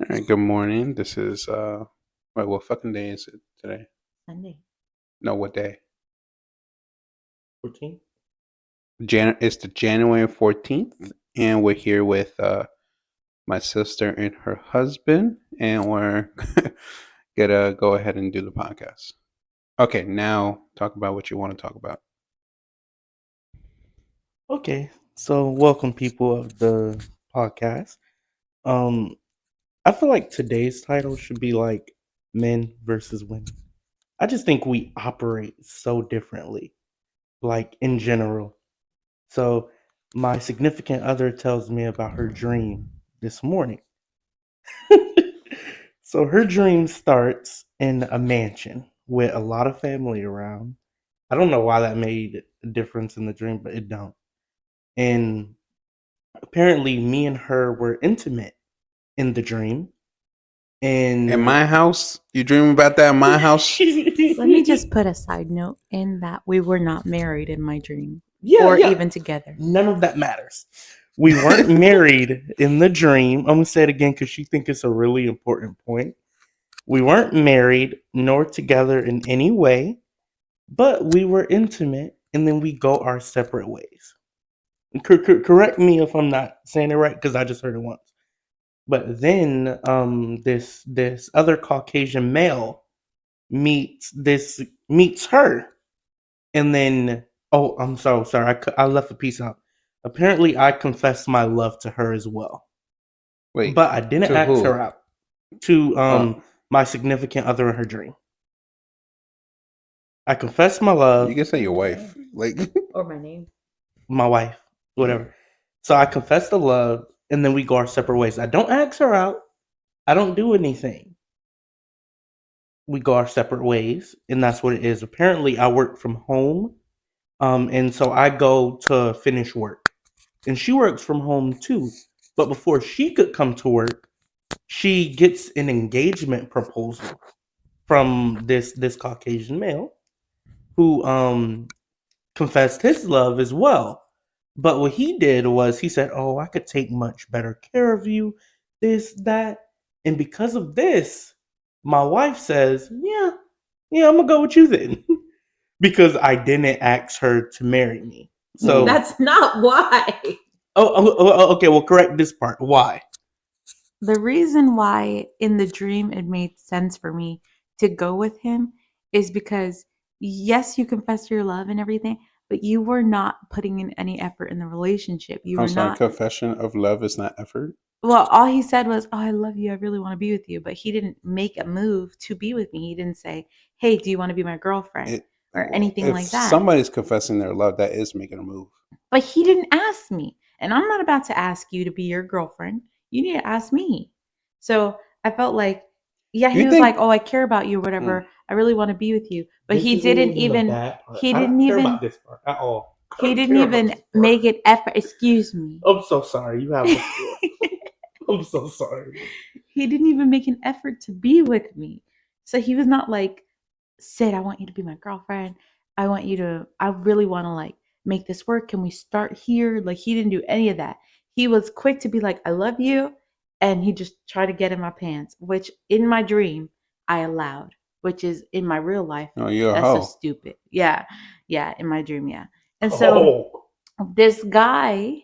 All right, good morning. This is wait, what fucking day is it today? Sunday. No, what day? 14? It's the January 14th, and we're here with my sister and her husband, and we're gonna go ahead and do the podcast. Okay, now talk about what you want to talk about. Okay, so welcome people of the podcast. Um, I feel like today's title should be like men versus women. I just think we operate so differently, like in general. So, my significant other tells me about her dream this morning. So, her dream starts in a mansion with a lot of family around. I don't know why that made a difference in the dream, but it don't. And apparently me and her were intimate in the dream. In And my house, you dream about that in my house? Let me just put a side note in that we were not married in my dream yeah, or yeah. even together. None of that matters. We weren't married in the dream. I'm gonna say it again because she think it's a really important point. We weren't married nor together in any way, but we were intimate, and then we go our separate ways. Correct me if I'm not saying it right because I just heard it once. But then this other Caucasian male meets her, and then oh, I'm so sorry, I left a piece out. Apparently, I confessed my love to her as well, Wait, but I didn't to ask her who? out to Oh, my significant other in her dream. I confessed my you love, can say your wife. Like, Or my name. my wife, whatever. So I confessed the love, and then we go our separate ways. I don't ask her out. I don't do anything. We go our separate ways, and that's what it is. Apparently, I work from home, and so I go to finish work, and she works from home too. But before she could come to work, she gets an engagement proposal from this Caucasian male who confessed his love as well. But what he did was he said, "Oh, I could take much better care of you, this, that." And because of this, my wife says, "Yeah, yeah, I'm gonna go with you then." Because I didn't ask her to marry me. So, That's not why. okay, well, correct this part. Why? The reason why in the dream it made sense for me to go with him is because, yes, you confessed your love and everything, but you were not putting in any effort in the relationship. You I'm were sorry, not. confession of love is not effort. Well, all he said was, "Oh, I love you. I really want to be with you." But he didn't make a move to be with me. He didn't say, "Hey, do you want to be my girlfriend?" It, or well, anything if like that. somebody's confessing their love, that is making a move. But he didn't ask me. And I'm not about to ask you to be your girlfriend. You need to ask me. So I felt like, yeah, You he was like, think? "Oh, I care about you, Mm. whatever. I really want to be with you." But This he isn't didn't even the even, bad part. he I didn't don't care even, about this part at all. I he don't didn't care about even this part. make it effort. Excuse me. I'm so sorry. You have the floor. I'm so sorry. He didn't even make an effort to be with me. So he was not like, "Sid, I want you to be my girlfriend. I really want to like make this work. Can we start here?" Like he didn't do any of that. He was quick to be like, "I love you." And he just tried to get in my pants, which in my dream I allowed, which is in my real life. No, you're a That's so hoe. stupid. Yeah. Yeah. In my dream. Yeah. And so Oh. this guy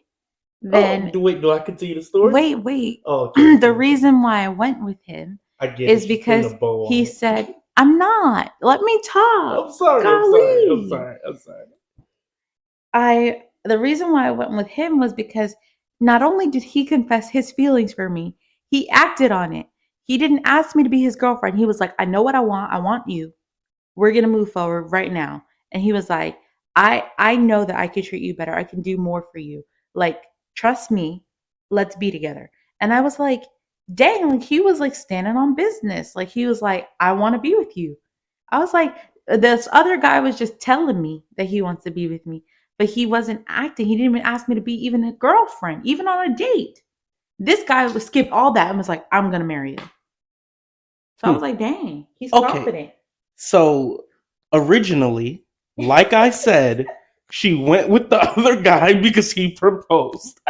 Oh, then, do I continue the story? wait. Oh, okay. The reason why I went with him I get it. is She's putting a because bow he on it. said, "I'm not. Let me talk." I'm sorry. I'm sorry. I'm Golly. sorry. I'm sorry. The reason why I went with him was because not only did he confess his feelings for me, he acted on it. He didn't ask me to be his girlfriend. He was like, "I know what I want. I want you. We're going to move forward right now." And he was like, I know that I can treat you better. I can do more for you. Like, trust me. Let's be together." And I was like, dang, like he was like standing on business. Like he was like, "I want to be with you." I was like, this other guy was just telling me that he wants to be with me, but he wasn't acting. He didn't even ask me to be even a girlfriend, even on a date. This guy would skip all that and was like, "I'm gonna marry you." So I Hmm. was like, dang, he's Okay. confident. So originally, like I said, she went with the other guy because he proposed.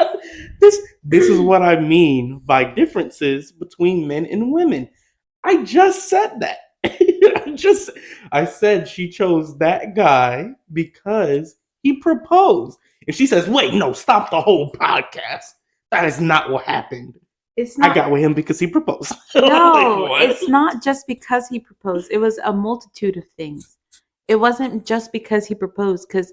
This This is what I mean by differences between men and women. I just said that. I said she chose that guy because he proposed. And she says, "Wait, no, stop the whole podcast. That is not what happened. It's I not. got with him because he proposed." No, Like, what? it's not just because he proposed. It was a multitude of things. It wasn't just because he proposed. Because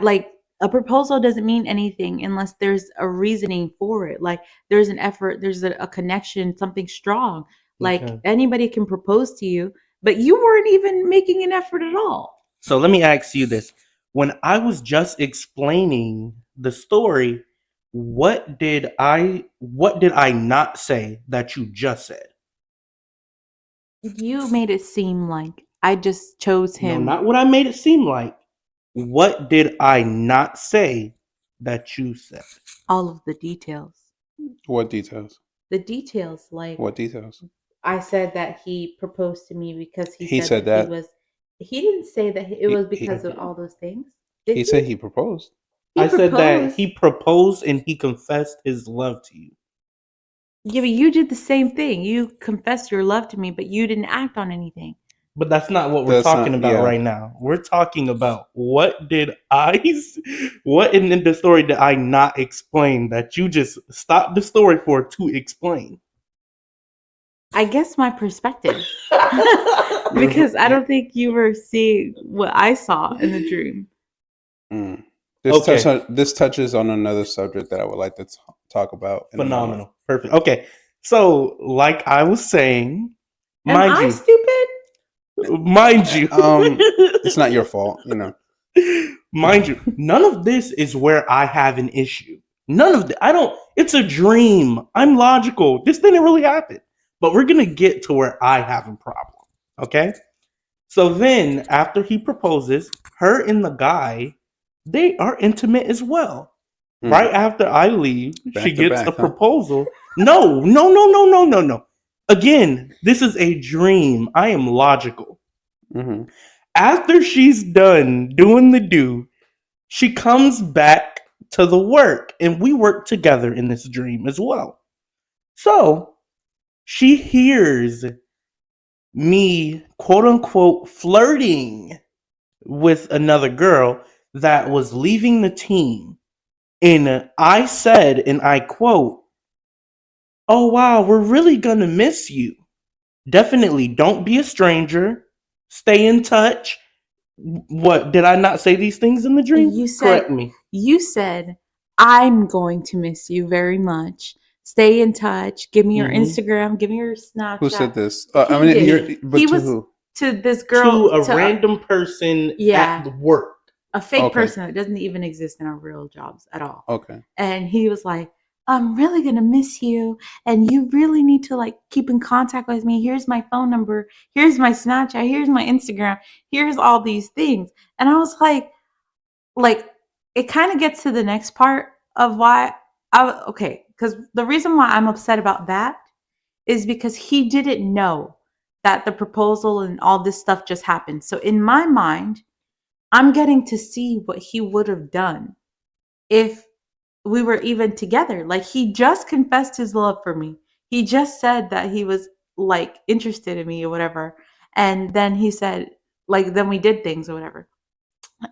like a proposal doesn't mean anything unless there's a reasoning for it. Like there's an effort, there's a connection, something strong. Like Okay. anybody can propose to you, but you weren't even making an effort at all. So let me ask you this. When I was just explaining the story, what did I not say that you just said? You made it seem like I just chose No, him. not what I made it seem like. What did I not say that you said? All of the details. What details? The details, like What details? I said that he proposed to me because He he said that. he was. He didn't say that it He- was he- because of all those things. Did He said he proposed. He I said that proposed. he proposed and he confessed his love to you. Yeah, but you did the same thing. You confessed your love to me, but you didn't act on anything. But that's not what we're That's talking not- about yeah. right now. We're talking about what in the story did I not explain that you just stopped the story for to explain? I guess my perspective, because I don't think you were seeing what I saw in the dream. Mm. Okay. This touches on another subject that I would like to talk about. in a moment. Phenomenal. Perfect. Okay. So, like I was saying, Am I stupid? mind you, It's not your fault, you know. mind you, none of this is where I have an issue. None of I don't. It's a dream. I'm logical. This didn't really happen, but we're gonna get to where I have a problem. Okay. So then, after he proposes, her and the guy, they are intimate as well. Mm. Right after I leave, Back she to gets back, a huh? proposal. No. Again, this is a dream. I am logical. Mhm. After she's done doing the do, she comes back to the work, and we work together in this dream as well. So she hears me, quote unquote, flirting with another girl that was leaving the team. And I said, and I quote, "Oh, wow, we're really going to miss you. Definitely don't be a stranger. Stay in touch." What, did I not say these things in the dream? You said Correct me. You said I'm going to miss you very much. Stay in touch. Give me your Mhm. Instagram. Give me your Snapchat. Who said this? He I mean, did. but He to was who? to this girl, To a random person yeah. at work. a fake Okay. person that doesn't even exist in our real jobs at all. Okay. And he was like, "I'm really gonna miss you, and you really need to like keep in contact with me. Here's my phone number. Here's my Snapchat. Here's my Instagram. Here's all these things." And I was like it kind of gets to the next part of why because the reason why I'm upset about that is because he didn't know that the proposal and all this stuff just happened. So in my mind, I'm getting to see what he would have done if we were even together. Like he just confessed his love for me. He just said that he was like interested in me or whatever. And then he said then we did things or whatever.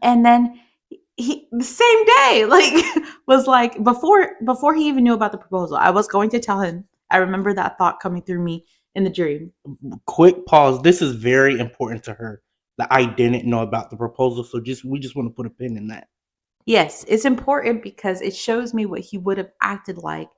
And then he the same day was like before he even knew about the proposal, I was going to tell him. I remember that thought coming through me in the dream. Quick pause. This is very important to her that I didn't know about the proposal. So we just want to put a pin in that. Yes, it's important because it shows me what he would have acted like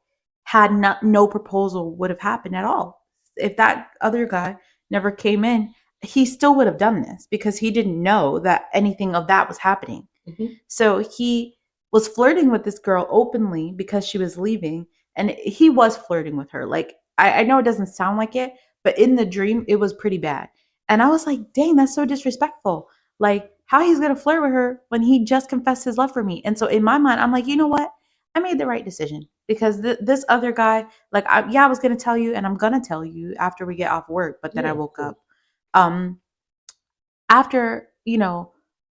had no proposal would have happened at all. If that other guy never came in, he still would have done this because he didn't know that anything of that was happening. Mhm. So he was flirting with this girl openly because she was leaving, and he was flirting with her. Like I know it doesn't sound like it, but in the dream it was pretty bad. And I was like, dang, that's so disrespectful. Like how he's gonna flirt with her when he just confessed his love for me. And so in my mind, I'm like, you know what? I made the right decision because this other guy, I was gonna tell you, and I'm gonna tell you after we get off work. But then Yeah, I of woke course. up. After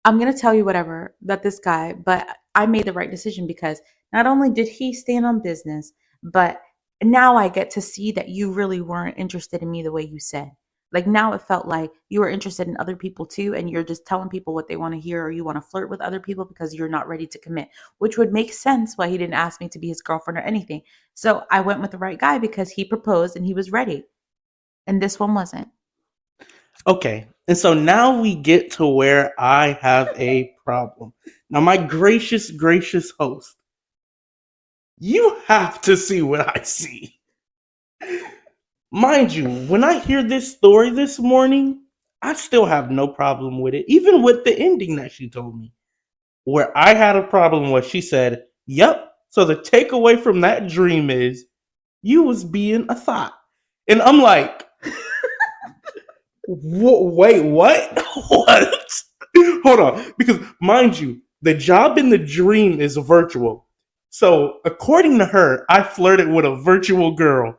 I'm gonna tell you whatever that this guy, but I made the right decision because not only did he stand on business, But now I get to see that you really weren't interested in me the way you said. Like now it felt like you were interested in other people too, and you're just telling people what they want to hear, or you want to flirt with other people because you're not ready to commit, which would make sense why he didn't ask me to be his girlfriend or anything. So I went with the right guy because he proposed and he was ready. And this one wasn't. Okay. And so now we get to where I have a problem. Now, my gracious, gracious host, you have to see what I see. Mind you, when I hear this story this morning, I still have no problem with it, even with the ending that she told me. Where I had a problem was she said, "Yep, so the takeaway from that dream is you was being a thought." And I'm like, wait, what? What? Hold on. Because mind you, the job in the dream is virtual. So according to her, I flirted with a virtual girl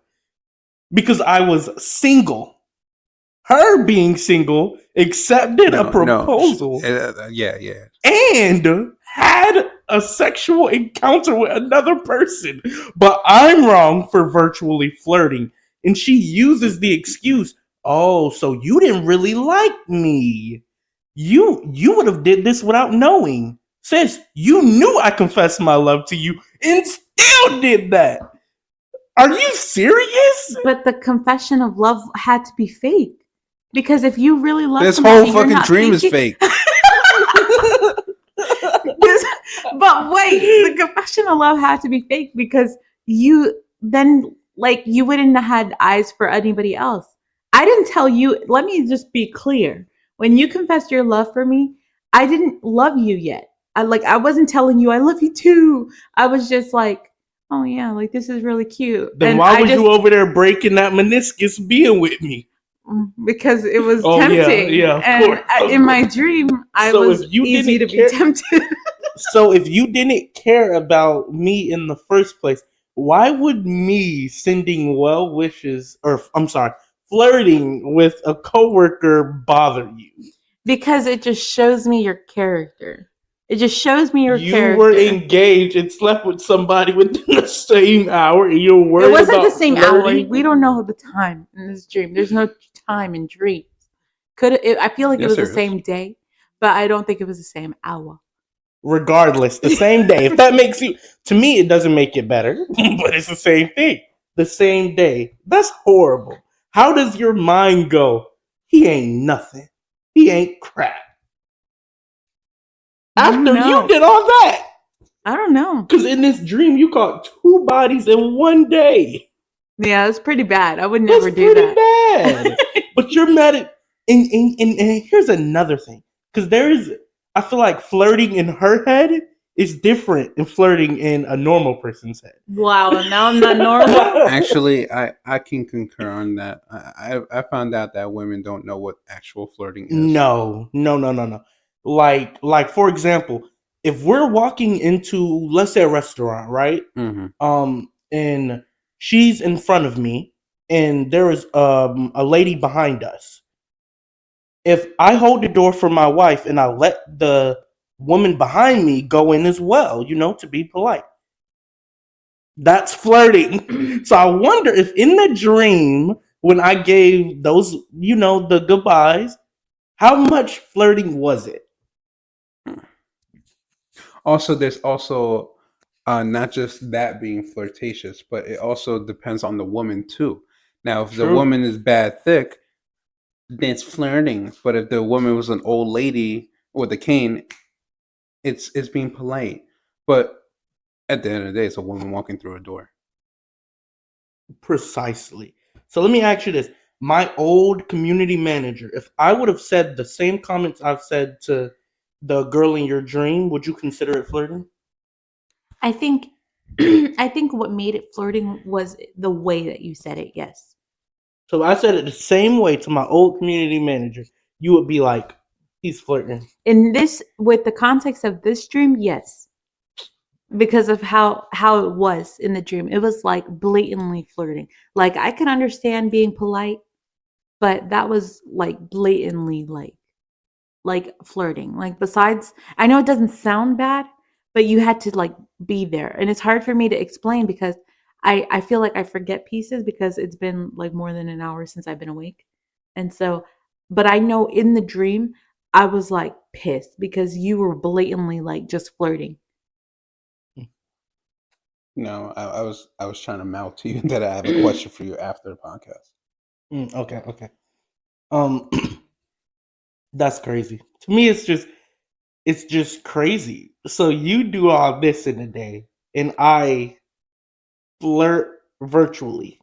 because I was single. Her being single accepted a proposal Yeah. and had a sexual encounter with another person. But I'm wrong for virtually flirting. And she uses the excuse, "Oh, so you didn't really like me. You would have did this without knowing. Sis, you knew I confessed my love to you and still did that. Are you serious?" But the confession of love had to be fake. Because if you really love This somebody, whole you're fucking not dream is thinking- fake. But wait, the confession of love had to be fake because you then you wouldn't have had eyes for anybody else. I didn't tell you. Let me just be clear. When you confessed your love for me, I didn't love you yet. I wasn't telling you I love you too. I was just like, oh yeah, like this is really cute. Then And why I was just, you over there breaking that meniscus being with me? because it was Oh, yeah, tempting. yeah, of and course, of in my course. dream, I So was if you easy to didn't be care- tempted. So if you didn't care about me in the first place, why would me sending well wishes, or I'm sorry, flirting with a coworker bother you? Because it just shows me your character. It just shows me your You character. were engaged and slept with somebody within the same hour, and you're worried It wasn't about the same flirting? hour. We don't know the time in this dream. There's no time in dreams. I feel like Yes, it was there the is. same day, but I don't think it was the same hour. Regardless, the same day. If that makes you, to me, it doesn't make it better, but it's the same thing. The same day. That's horrible. How does your mind go? He ain't nothing. He ain't crap. I don't After know. you did all that. I don't know. Because in this dream, you caught 2 bodies in one day. Yeah, it's pretty bad. I would That's never do pretty that. bad. But you're mad at. And here's another thing. Because I feel like flirting in her head is different than flirting in a normal person's head. Wow, now I'm not normal. Actually, I can concur on that. I found out that women don't know what actual flirting is. No. Like for example, if we're walking into, let's say, a restaurant, right? Mm-hmm. And she's in front of me, and there is a lady behind us. If I hold the door for my wife and I let the woman behind me go in as well, to be polite, that's flirting. So I wonder if in the dream, when I gave those, the goodbyes, how much flirting was it? Also, there's also not just that being flirtatious, but it also depends on the woman too. Now, if the True. woman is bad thick, then it's flirting. But if the woman was an old lady with a cane, it's being polite. But at the end of the day, it's a woman walking through a door. Precisely. So let me ask you this. My old community manager, if I would have said the same comments I've said to the girl in your dream, would you consider it flirting? I think I think what made it flirting was the way that you said it. Yes. So if I said it the same way to my old community manager, you would be like, he's flirting. In this, with the context of this dream, yes. Because of how it was in the dream. It was like blatantly flirting. Like I can understand being polite, but that was like blatantly like flirting. Like besides, I know it doesn't sound bad, but you had to like be there. And it's hard for me to explain because I feel like I forget pieces because it's been like more than an hour since I've been awake. And so, but I know in the dream, I was like pissed because you were blatantly like just flirting. No, I was trying to mouth to you that I have a question for you after the podcast. Okay. Um, that's crazy. To me, it's just crazy. So you do all this in a day, and I flirt virtually,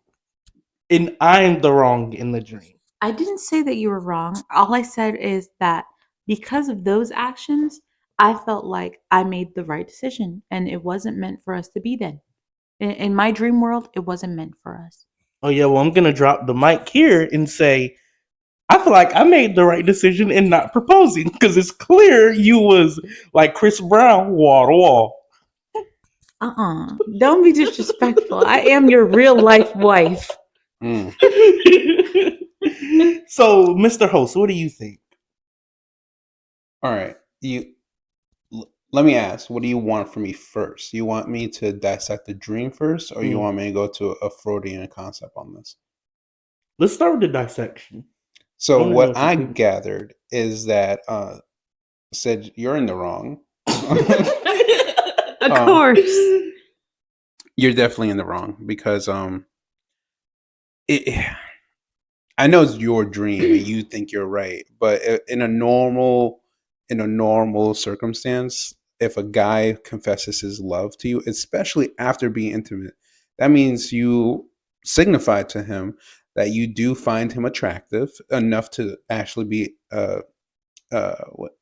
and I'm the wrong in the dream. I didn't say that you were wrong. All I said is that because of those actions, I felt like I made the right decision and it wasn't meant for us to be then. In my dream world, it wasn't meant for us. Oh yeah, well I'm gonna drop the mic here and say I feel like I made the right decision in not proposing because it's clear you was like Chris Brown, wall to wall. Don't be disrespectful. I am your real life wife. Mm. So, Mr. Host, what do you think? All right, let me ask. What do you want from me first? You want me to dissect the dream first, or you Mm. want me to go to a Freudian concept on this? Let's start with the dissection. I So wanna know what what you I think. gathered is that said you're in the wrong. Of Um, course. You're definitely in the wrong because it. I know it's your dream and you think you're right, but in a normal circumstance, if a guy confesses his love to you, especially after being intimate, that means you signify to him that you do find him attractive enough to actually be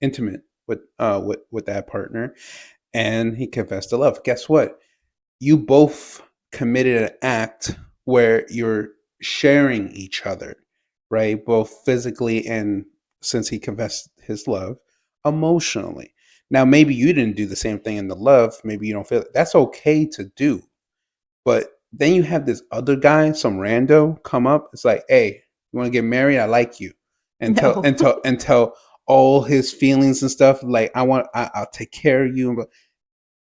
intimate with that partner, and he confessed to love. Guess what? You both committed an act where you're sharing each other, right? Both physically and, since he confessed his love, emotionally. Now, maybe you didn't do the same thing in the love. Maybe you don't feel it. That's okay to do. But then you have this other guy, some rando, come up. It's like, hey, you want to get married? I like you, and tell No. and tell all his feelings and stuff. Like, I'll take care of you. But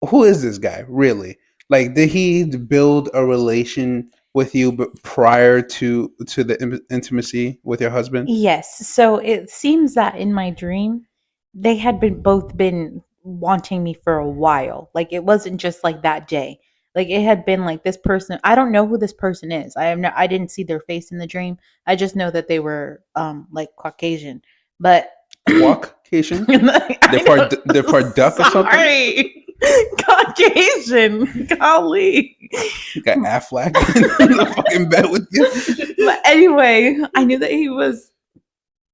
who is this guy really? Like, did he build a relation with you prior to the intimacy with your husband? Yes. So it seems that in my dream, they had been wanting me for a while. Like it wasn't just like that day. Like it had been like this person. I don't know who this person is. I didn't see their face in the dream. I just know that they were like Caucasian. But Caucasian? I They're part duck or something? Sorry. Caucasian. Golly. You got Affleck in the fucking bed with you. But anyway, I knew that he was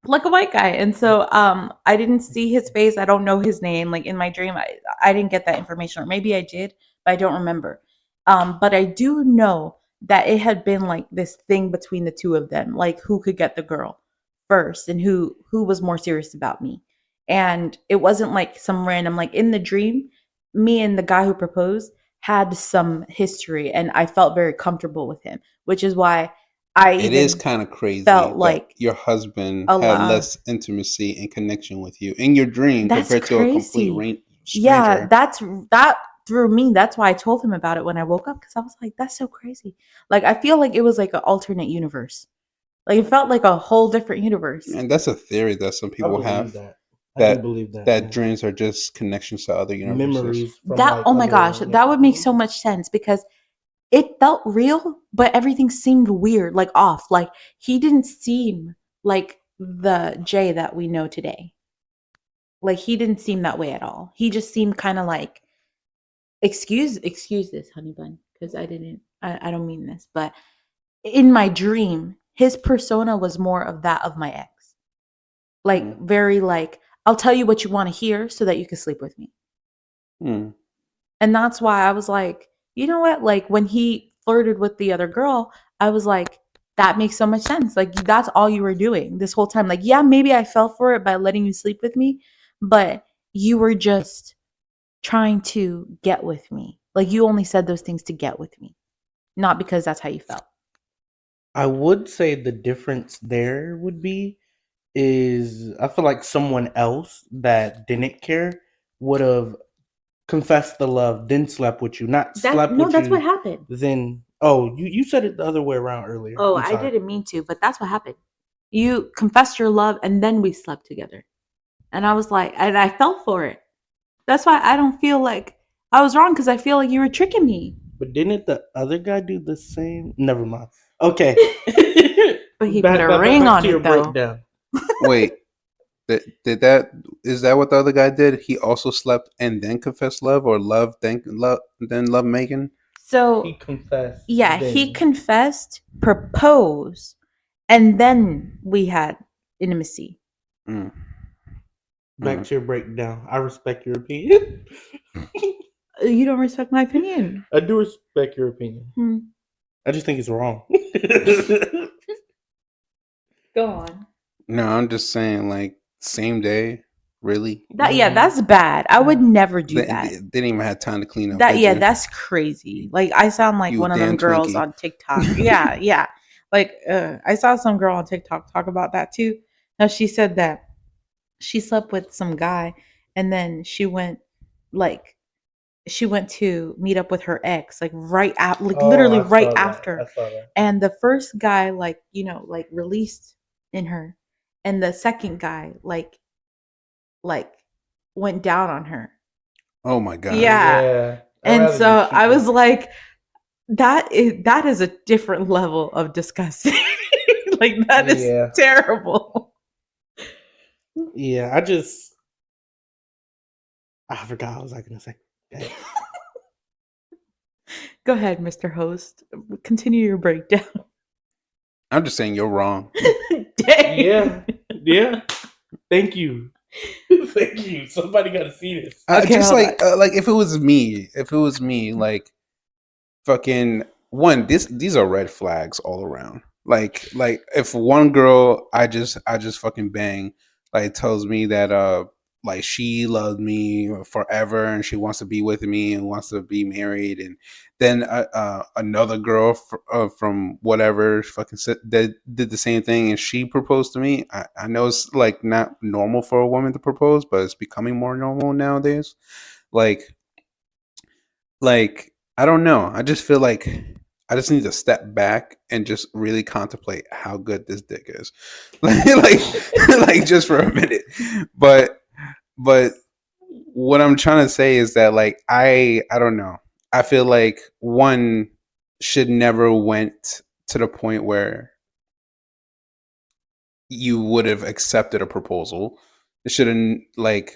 like a white guy, and so I didn't see his face. I don't know his name. Like in my dream, I didn't get that information, or maybe I did, but I don't remember. But I do know that it had been like this thing between the two of them, like who could get the girl first and who was more serious about me. And it wasn't like some random, like in the dream, me and the guy who proposed had some history, and I felt very comfortable with him, which is why I It is even kind of crazy felt that like your husband a had lot. less intimacy and connection with you in your dream That's compared to a complete crazy. stranger. Yeah, that threw me. That's why I told him about it when I woke up because I was like, that's so crazy. Like I feel like it was like an alternate universe. Like it felt like a whole different universe. And that's a theory that some I people believe have, that. I do that believe that. that yeah. dreams are just connections to other universes. Memories from That like oh my other gosh, that would make so much sense because it felt real, but everything seemed weird, like off. Like he didn't seem like the Jay that we know today. Like he didn't seem that way at all. He just seemed kind of like excuse this, honey bun, because I don't mean this, but in my dream, his persona was more of that of my ex. Like very like, I'll tell you what you want to hear so that you can sleep with me. Mm. And that's why I was like, you know what? Like when he flirted with the other girl, I was like, that makes so much sense. Like that's all you were doing this whole time. Like, yeah, maybe I fell for it by letting you sleep with me, but you were just trying to get with me. Like you only said those things to get with me, not because that's how you felt. I would say the difference there would be is I feel like someone else that didn't care would have confessed the love, then slept with you, not slept with That's you. what happened. Then Oh, you said it the other way around earlier. Oh, I'm I sorry. didn't mean to, but that's what happened. You confessed your love and then we slept together. And I was like, and I fell for it. That's why I don't feel like I was wrong because I feel like you were tricking me. But didn't the other guy do the same? Never mind. Okay. But he put a ring back on to your it, though. breakdown. Wait, did that? Is that what the other guy did? He also slept and then confessed love, or then love making? So He confessed. yeah, then. he confessed, proposed, and then we had intimacy. Mm. Back to your breakdown. I respect your opinion. You don't respect my opinion. I do respect your opinion. Hmm. I just think it's wrong. Go on. No, I'm just saying, like, same day, really? That's bad. I would never do They that. didn't even have time to clean up. That's crazy. Like I sound like You one of them damn girls Twinkie. on TikTok. Yeah. Like I saw some girl on TikTok talk about that too. Now she said that she slept with some guy and then she went to meet up with her ex like literally right after. I saw that. And the first guy like released in her and the second guy like went down on her. Oh my god! Yeah. And so I was like, that is a different level of disgusting. Like that is terrible. Yeah, I forgot what I was gonna say. Go ahead, Mr. Host. Continue your breakdown. I'm just saying you're wrong. Dang. Yeah. Thank you. Thank you. Somebody got to see this. Okay, Just hold like if it was me, like fucking one. These are red flags all around. Like if one girl I just fucking bang like tells me that like she loved me forever and she wants to be with me and wants to be married, and then another girl from whatever fucking did the same thing and she proposed to me. I know it's like not normal for a woman to propose, but it's becoming more normal nowadays. Like I don't know. I just feel like I just need to step back and just really contemplate how good this dick is, like just for a minute. But what I'm trying to say is that like I don't know. I feel like one should never went to the point where you would have accepted a proposal. It shouldn't like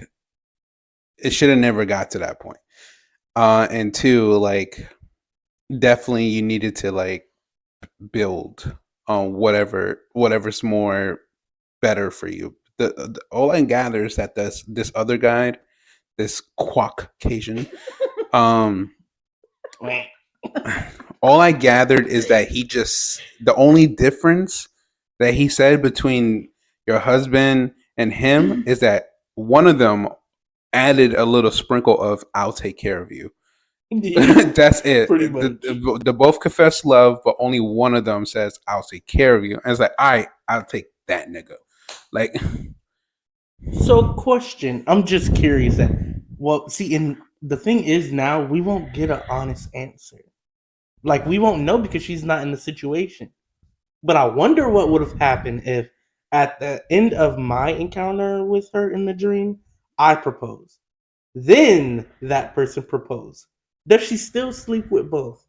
it should have never got to that point. And two, like definitely you needed to like build on whatever's more better for you. The all I gather is that this other guy, this Caucasian, all I gathered is that the only difference that he said between your husband and him is that one of them added a little sprinkle of "I'll take care of you." That's it. Pretty much. They both confess love, but only one of them says, "I'll take care of you." And it's like, all right, I'll take that nigga. Like, So, question. I'm just curious. And the thing is, now we won't get an honest answer. Like we won't know because she's not in the situation. But I wonder what would have happened if, at the end of my encounter with her in the dream, I proposed. Then that person proposed. Does she still sleep with both?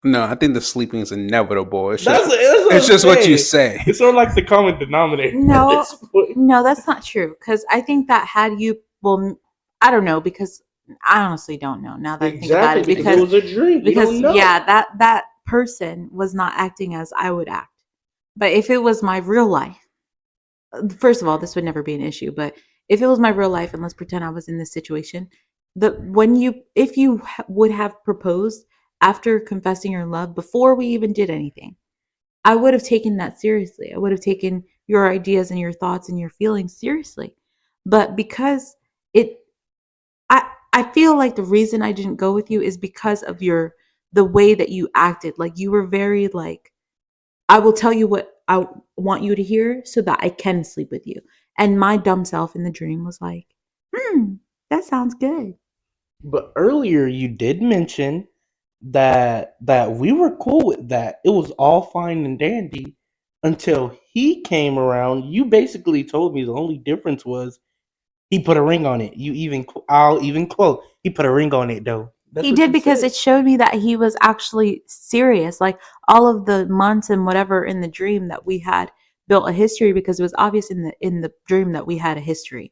no, I think the sleeping is inevitable. It's That's just what you say. It's sort of like the common denominator. No. at this point. No, that's not true. Because I think that had you, well, I don't know, because I honestly don't know now that I think about it. Because it was a dream. You Because don't know. yeah, that person was not acting as I would act. But if it was my real life, first of all, this would never be an issue. But if it was my real life, and let's pretend I was in this situation, if you would have proposed after confessing your love before we even did anything, I would have taken that seriously. I would have taken your ideas and your thoughts and your feelings seriously. But because I feel like the reason I didn't go with you is because of the way that you acted. Like you were very like, I will tell you what I want you to hear so that I can sleep with you. And my dumb self in the dream was like, that sounds good. But earlier you did mention that we were cool with that. It was all fine and dandy until he came around. You basically told me the only difference was he put a ring on it. I'll even quote, he put a ring on it though. That's He what did you because said. it showed me that he was actually serious. Like all of the months and whatever in the dream that we had built a history because it was obvious in the dream that we had a history.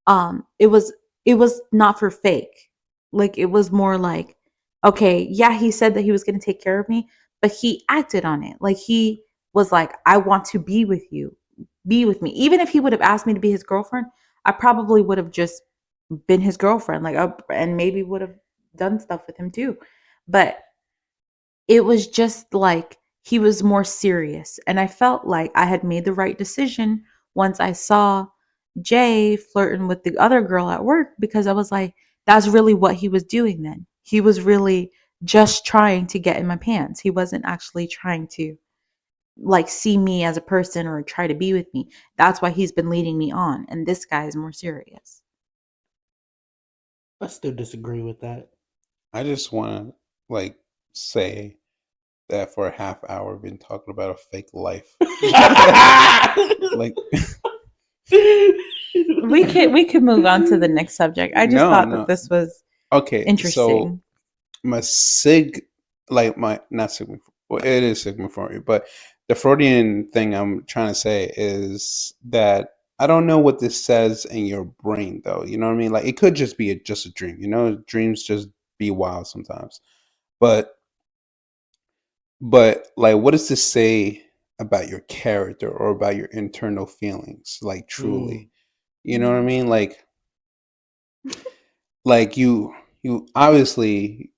It was not for fake. Like it was more like, okay, yeah, he said that he was going to take care of me, but he acted on it. Like he was like, I want to be with you, be with me. Even if he would have asked me to be his girlfriend, I probably would have just been his girlfriend, like, and maybe would have done stuff with him too. But it was just like he was more serious. And I felt like I had made the right decision once I saw Jay flirting with the other girl at work because I was like, that's really what he was doing then. He was really just trying to get in my pants. He wasn't actually trying to like see me as a person or try to be with me. That's why he's been leading me on. And this guy is more serious. I still disagree with that. I just want to like say that for a half hour we've been talking about a fake life. Like We could move on to the next subject. I just thought that this was okay, so interesting. my sig like my not sigma well it is sigma Freudian, but the Freudian thing I'm trying to say is that I don't know what this says in your brain though. You know what I mean? Like it could just be just a dream. You know, dreams just be wild sometimes. But like what does this say about your character or about your internal feelings? Like Mm. truly. You know what I mean? Like you obviously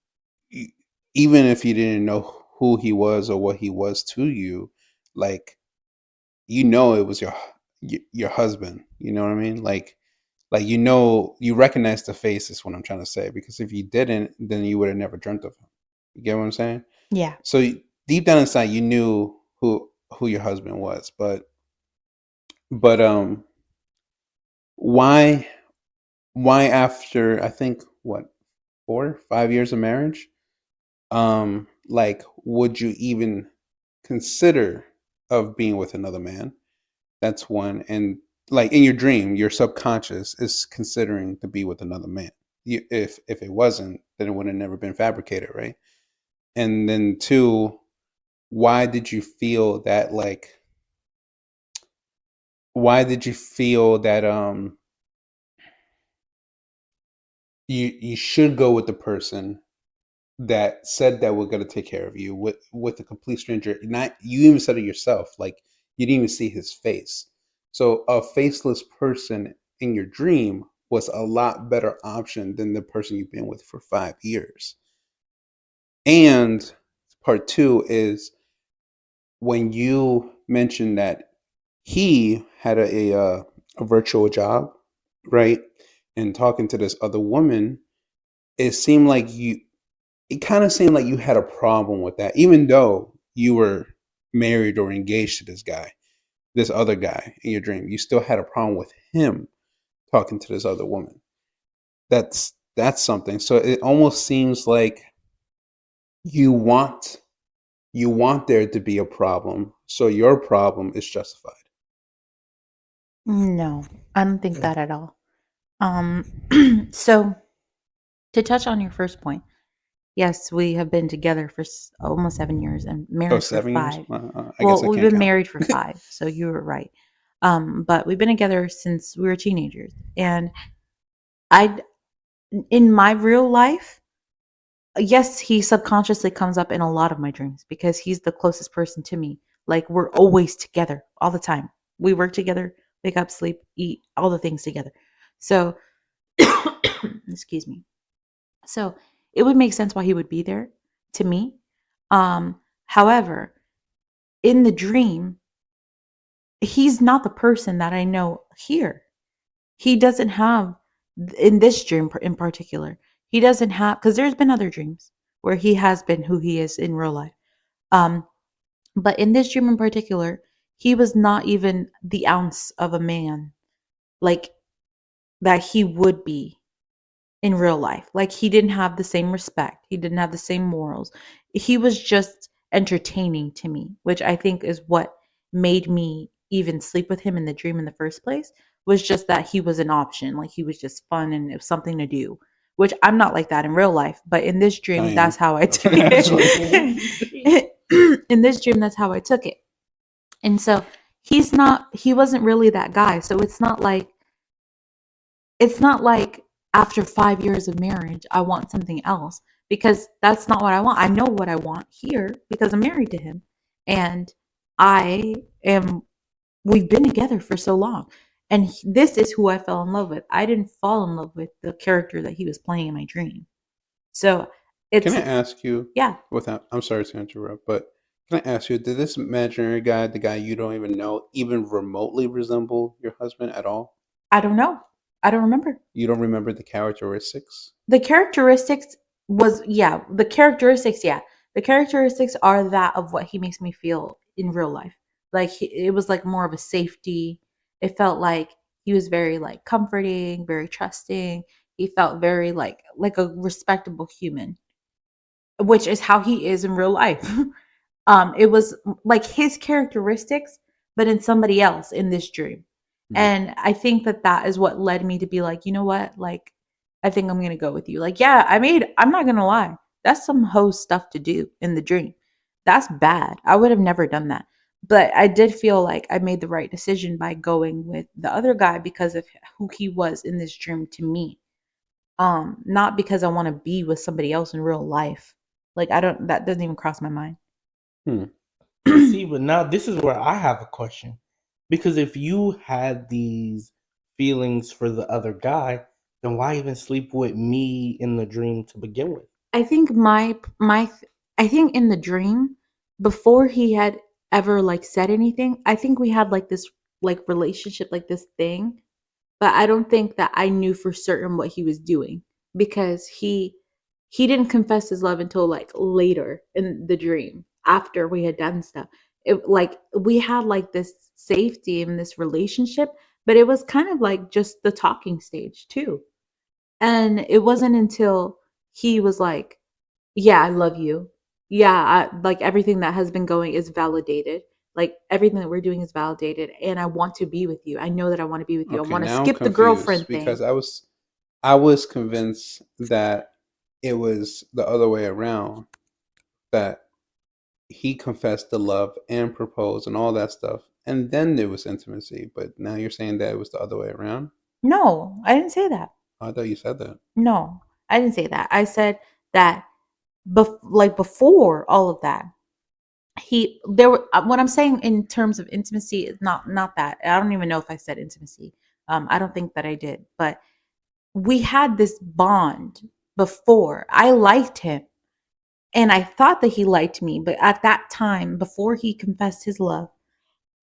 even if you didn't know who he was or what he was to you, like you know it was your husband. You know what I mean? Like you know you recognize the face is what I'm trying to say. Because if you didn't, then you would have never dreamt of him. You get what I'm saying? Yeah. So deep down inside, you knew who your husband was, but why after I think what 4 5 years of marriage like would you even consider of being with another man? That's one. And like in your dream your subconscious is considering to be with another man. If it wasn't, then it would have never been fabricated, right? And then two, why did you feel that like why did you feel that you should go with the person that said that we're going to take care of you with a complete stranger? Not you even said it yourself, like you didn't even see his face. So a faceless person in your dream was a lot better option than the person you've been with for 5 years. And part two is when you mentioned that he had a virtual job, right? And talking to this other woman, it seemed like it kind of seemed like you had a problem with that, even though you were married or engaged to this guy, this other guy in your dream. You still had a problem with him talking to this other woman. That's something. So it almost seems like you want there to be a problem, so your problem is justified. No, I don't think that at all. Um, so to touch on your first point, yes, we have been together for almost 7 years and Oh, married for 7 years? 5. I guess Well, I we've can't been count. married for 5, so you were right. But we've been together since we were teenagers, and I, in my real life, yes, he subconsciously comes up in a lot of my dreams because he's the closest person to me. Like we're always together all the time. We work together, wake up, sleep, eat, all the things together. So, excuse me. So it would make sense why he would be there to me. However, in the dream, he's not the person that I know here. He doesn't have, in this dream in particular, he doesn't have, because there's been other dreams where he has been who he is in real life. Um, but in this dream in particular, he was not even the ounce of a man like that he would be in real life. Like he didn't have the same respect. He didn't have the same morals. He was just entertaining to me, which I think is what made me even sleep with him in the dream in the first place, was just that he was an option. Like he was just fun and it was something to do, which I'm not like that in real life. But in this I dream, am. that's how I took Actually. it. In this dream, that's how I took it. And so he wasn't really that guy. So it's not like after 5 years of marriage, I want something else, because that's not what I want. I know what I want here because I'm married to him. And I am, we've been together for so long. And this is who I fell in love with. I didn't fall in love with the character that he was playing in my dream. So Can it's, I ask you, yeah, without, I'm sorry to interrupt, but can I ask you, did this imaginary guy, the guy you don't even know, even remotely resemble your husband at all? I don't know. I don't remember. You don't remember the characteristics? The characteristics yeah. The characteristics are that of what he makes me feel in real life. Like it was like more of a safety. It felt like he was very like comforting, very trusting. He felt very like a respectable human, which is how he is in real life. It was like his characteristics, but in somebody else in this dream. And I think that that is what led me to be like, you know what? Like, I think I'm going to go with you. Like, yeah, I'm not going to lie. That's some hoe stuff to do in the dream. That's bad. I would have never done that. But I did feel like I made the right decision by going with the other guy because of who he was in this dream to me. Not because I want to be with somebody else in real life. Like, that doesn't even cross my mind. Hmm. See, but now this is where I have a question. Because if you had these feelings for the other guy, then why even sleep with me in the dream to begin with? I think I think in the dream, before he had ever like said anything, I think we had like this like relationship, like this thing, but I don't think that I knew for certain what he was doing, because he didn't confess his love until like later in the dream after we had done stuff. It like we had like this safety in this relationship, but it was kind of like just the talking stage too. And it wasn't until he was like, "Yeah, I love you. Yeah, like everything that has been going is validated. Like everything that we're doing is validated, and I want to be with you. I know that I want to be with you. I Okay, want to now I'm skip the confused girlfriend because thing." I was convinced that it was the other way around, that he confessed the love and proposed and all that stuff, and then there was intimacy. But now you're saying that it was the other way around? No, I didn't say that. I thought you said that. No, I didn't say that. I said that like before all of that, there were what I'm saying in terms of intimacy is not that. I don't even know if I said intimacy. I don't think that I did, but we had this bond before. I liked him and I thought that he liked me, but at that time, before he confessed his love,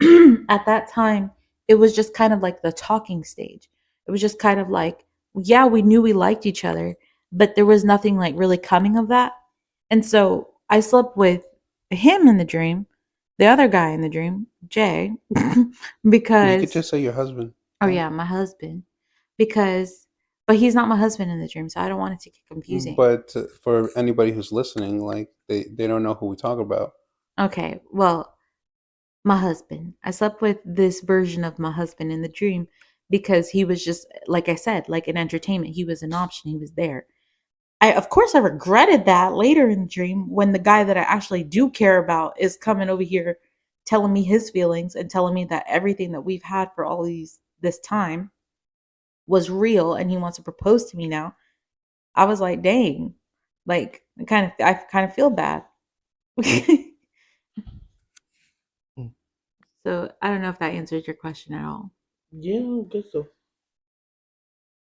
at that time, it was just kind of like the talking stage. It was just kind of like, yeah, we knew we liked each other, but there was nothing like really coming of that. And so I slept with him in the dream, the other guy in the dream, Jay, You could because, just say your husband. oh yeah, my husband, because, but he's not my husband in the dream, so I don't want it to get confusing. But for anybody who's listening, like they don't know who we talk about. Okay, well, my husband. I slept with this version of my husband in the dream because he was just, like I said, like an entertainment. He was an option. He was there. Of course, I regretted that later in the dream when the guy that I actually do care about is coming over here telling me his feelings and telling me that everything that we've had for all this time was real and he wants to propose to me now. I was like, dang, like I kind of feel bad. Mm. So I don't know if that answers your question at all. Yeah, I guess so.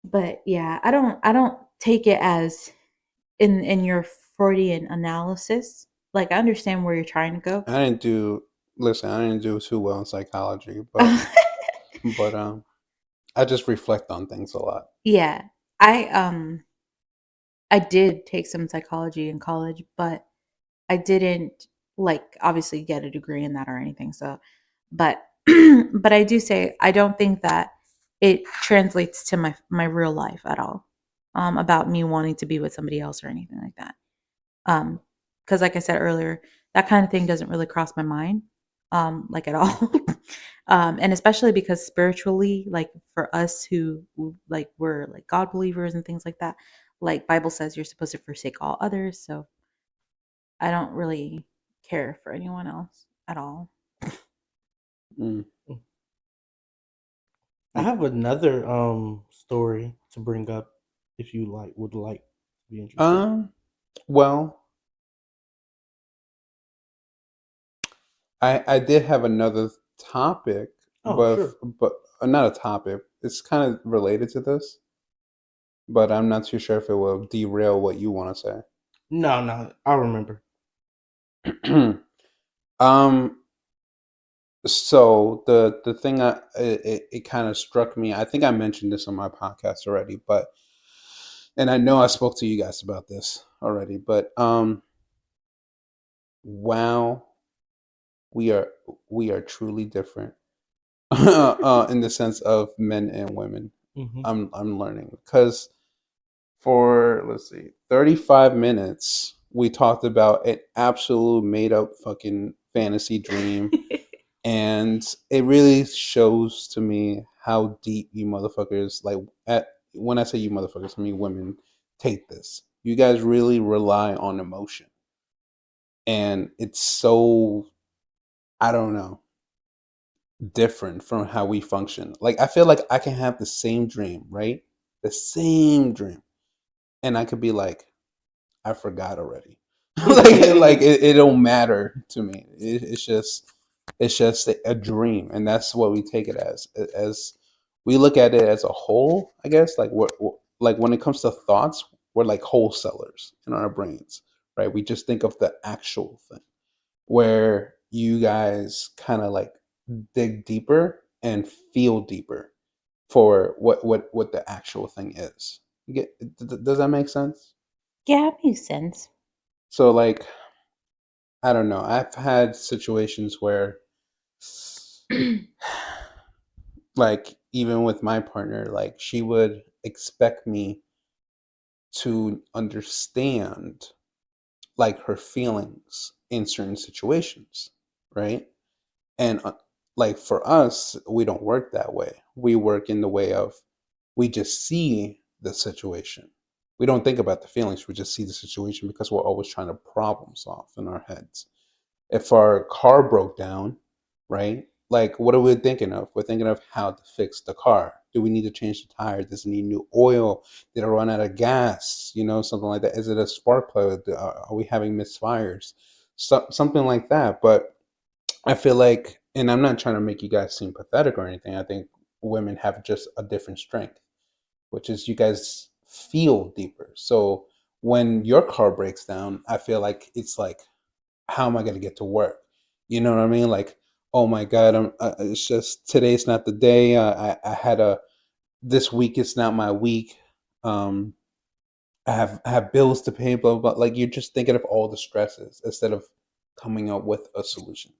But yeah, I don't take it as in your Freudian analysis. Like I understand where you're trying to go. I didn't do listen. I didn't do too well in psychology, but I just reflect on things a lot. Yeah. I did take some psychology in college, but I didn't like obviously get a degree in that or anything. So, but but I do say I don't think that it translates to my real life at all. about me wanting to be with somebody else or anything like that. Because like I said earlier, that kind of thing doesn't really cross my mind, like at all. And especially because spiritually, like for us who like we're like God believers and things like that, like Bible says you're supposed to forsake all others. So I don't really care for anyone else at all. Mm. I have another story to bring up if you would like to be interested. Well, I did have another topic, Oh, sure. but not a topic. It's kind of related to this, but I'm not too sure if it will derail what you want to No, I remember. say. um. So the thing it kind of struck me. I think I mentioned this on my podcast already, but and I know I spoke to you guys about this already, but wow, we are we are truly different in the sense of men and women. Hmm. I'm learning because for let's see, 35 minutes we talked about an absolute made up fucking fantasy dream, and it really shows to me how deep you motherfuckers like at when I say you motherfuckers, I mean women take this. You guys really rely on emotion, and it's so I don't know different from how we function. Like I feel like I can have the same dream, right? The same dream, and I could be like, I forgot already. like it don't matter to me. It's just a dream, and that's what we take it as we look at it as a whole. I guess like we're like when it comes to thoughts, we're like wholesalers in our brains, right? We just think of the actual thing, where you guys kind of like dig deeper and feel deeper for what the actual thing is. You does that make sense? Yeah, it makes sense. So like I don't know. I've had situations where like even with my partner, like she would expect me to understand like her feelings in certain situations, right? And like for us, we don't work that way. We work in the way of we just see the situation. We don't think about the feelings. We just see the situation because we're always trying to problem solve in our heads. If our car broke down, right? Like, what are we thinking of? We're thinking of how to fix the car. Do we need to change the tire? Does it need new oil? Did it run out of gas? You know, something like that. Is it a spark plug? Are we having misfires? Something like that. But I feel like, and I'm not trying to make you guys seem pathetic or anything. I think women have just a different strength, which is you guys feel deeper. So when your car breaks down, I feel like it's like, how am I going to get to work? You know what I mean? Like, oh my God, it's just today's not the day. I had this week is not my week. Um, I have bills to pay, blah, blah, blah. Like you're just thinking of all the stresses instead of coming up with a solution.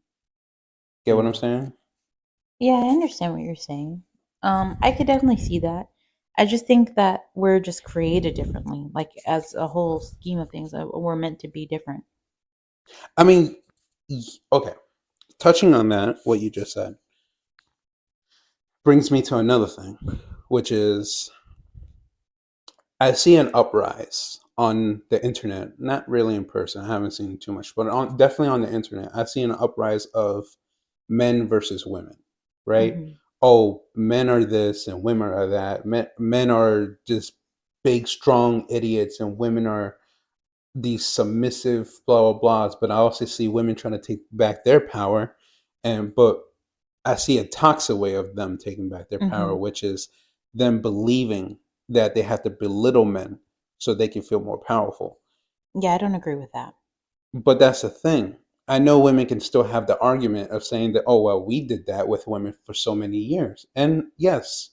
Get what I'm Yeah. saying? Yeah, I understand what you're saying. I could definitely see that. I just think that we're just created differently. Like as a whole scheme of things, we're meant to be different. I mean, okay. Touching on that, what you just said brings me to another thing, which is I see an uprise on the internet, not really in person. I haven't seen too much, but definitely on the internet, I see an uprise of men versus women, right? Hmm. Oh, men are this and women are that. Men are just big, strong idiots, and women are these submissive blah blah blahs. But I also see women trying to take back their power, and but I see a toxic way of them taking back their power, Hmm. which is them believing that they have to belittle men so they can feel more powerful. Yeah, I don't agree with that. But that's the thing. I know women can still have the argument of saying that, oh, well, we did that with women for so many years. And yes,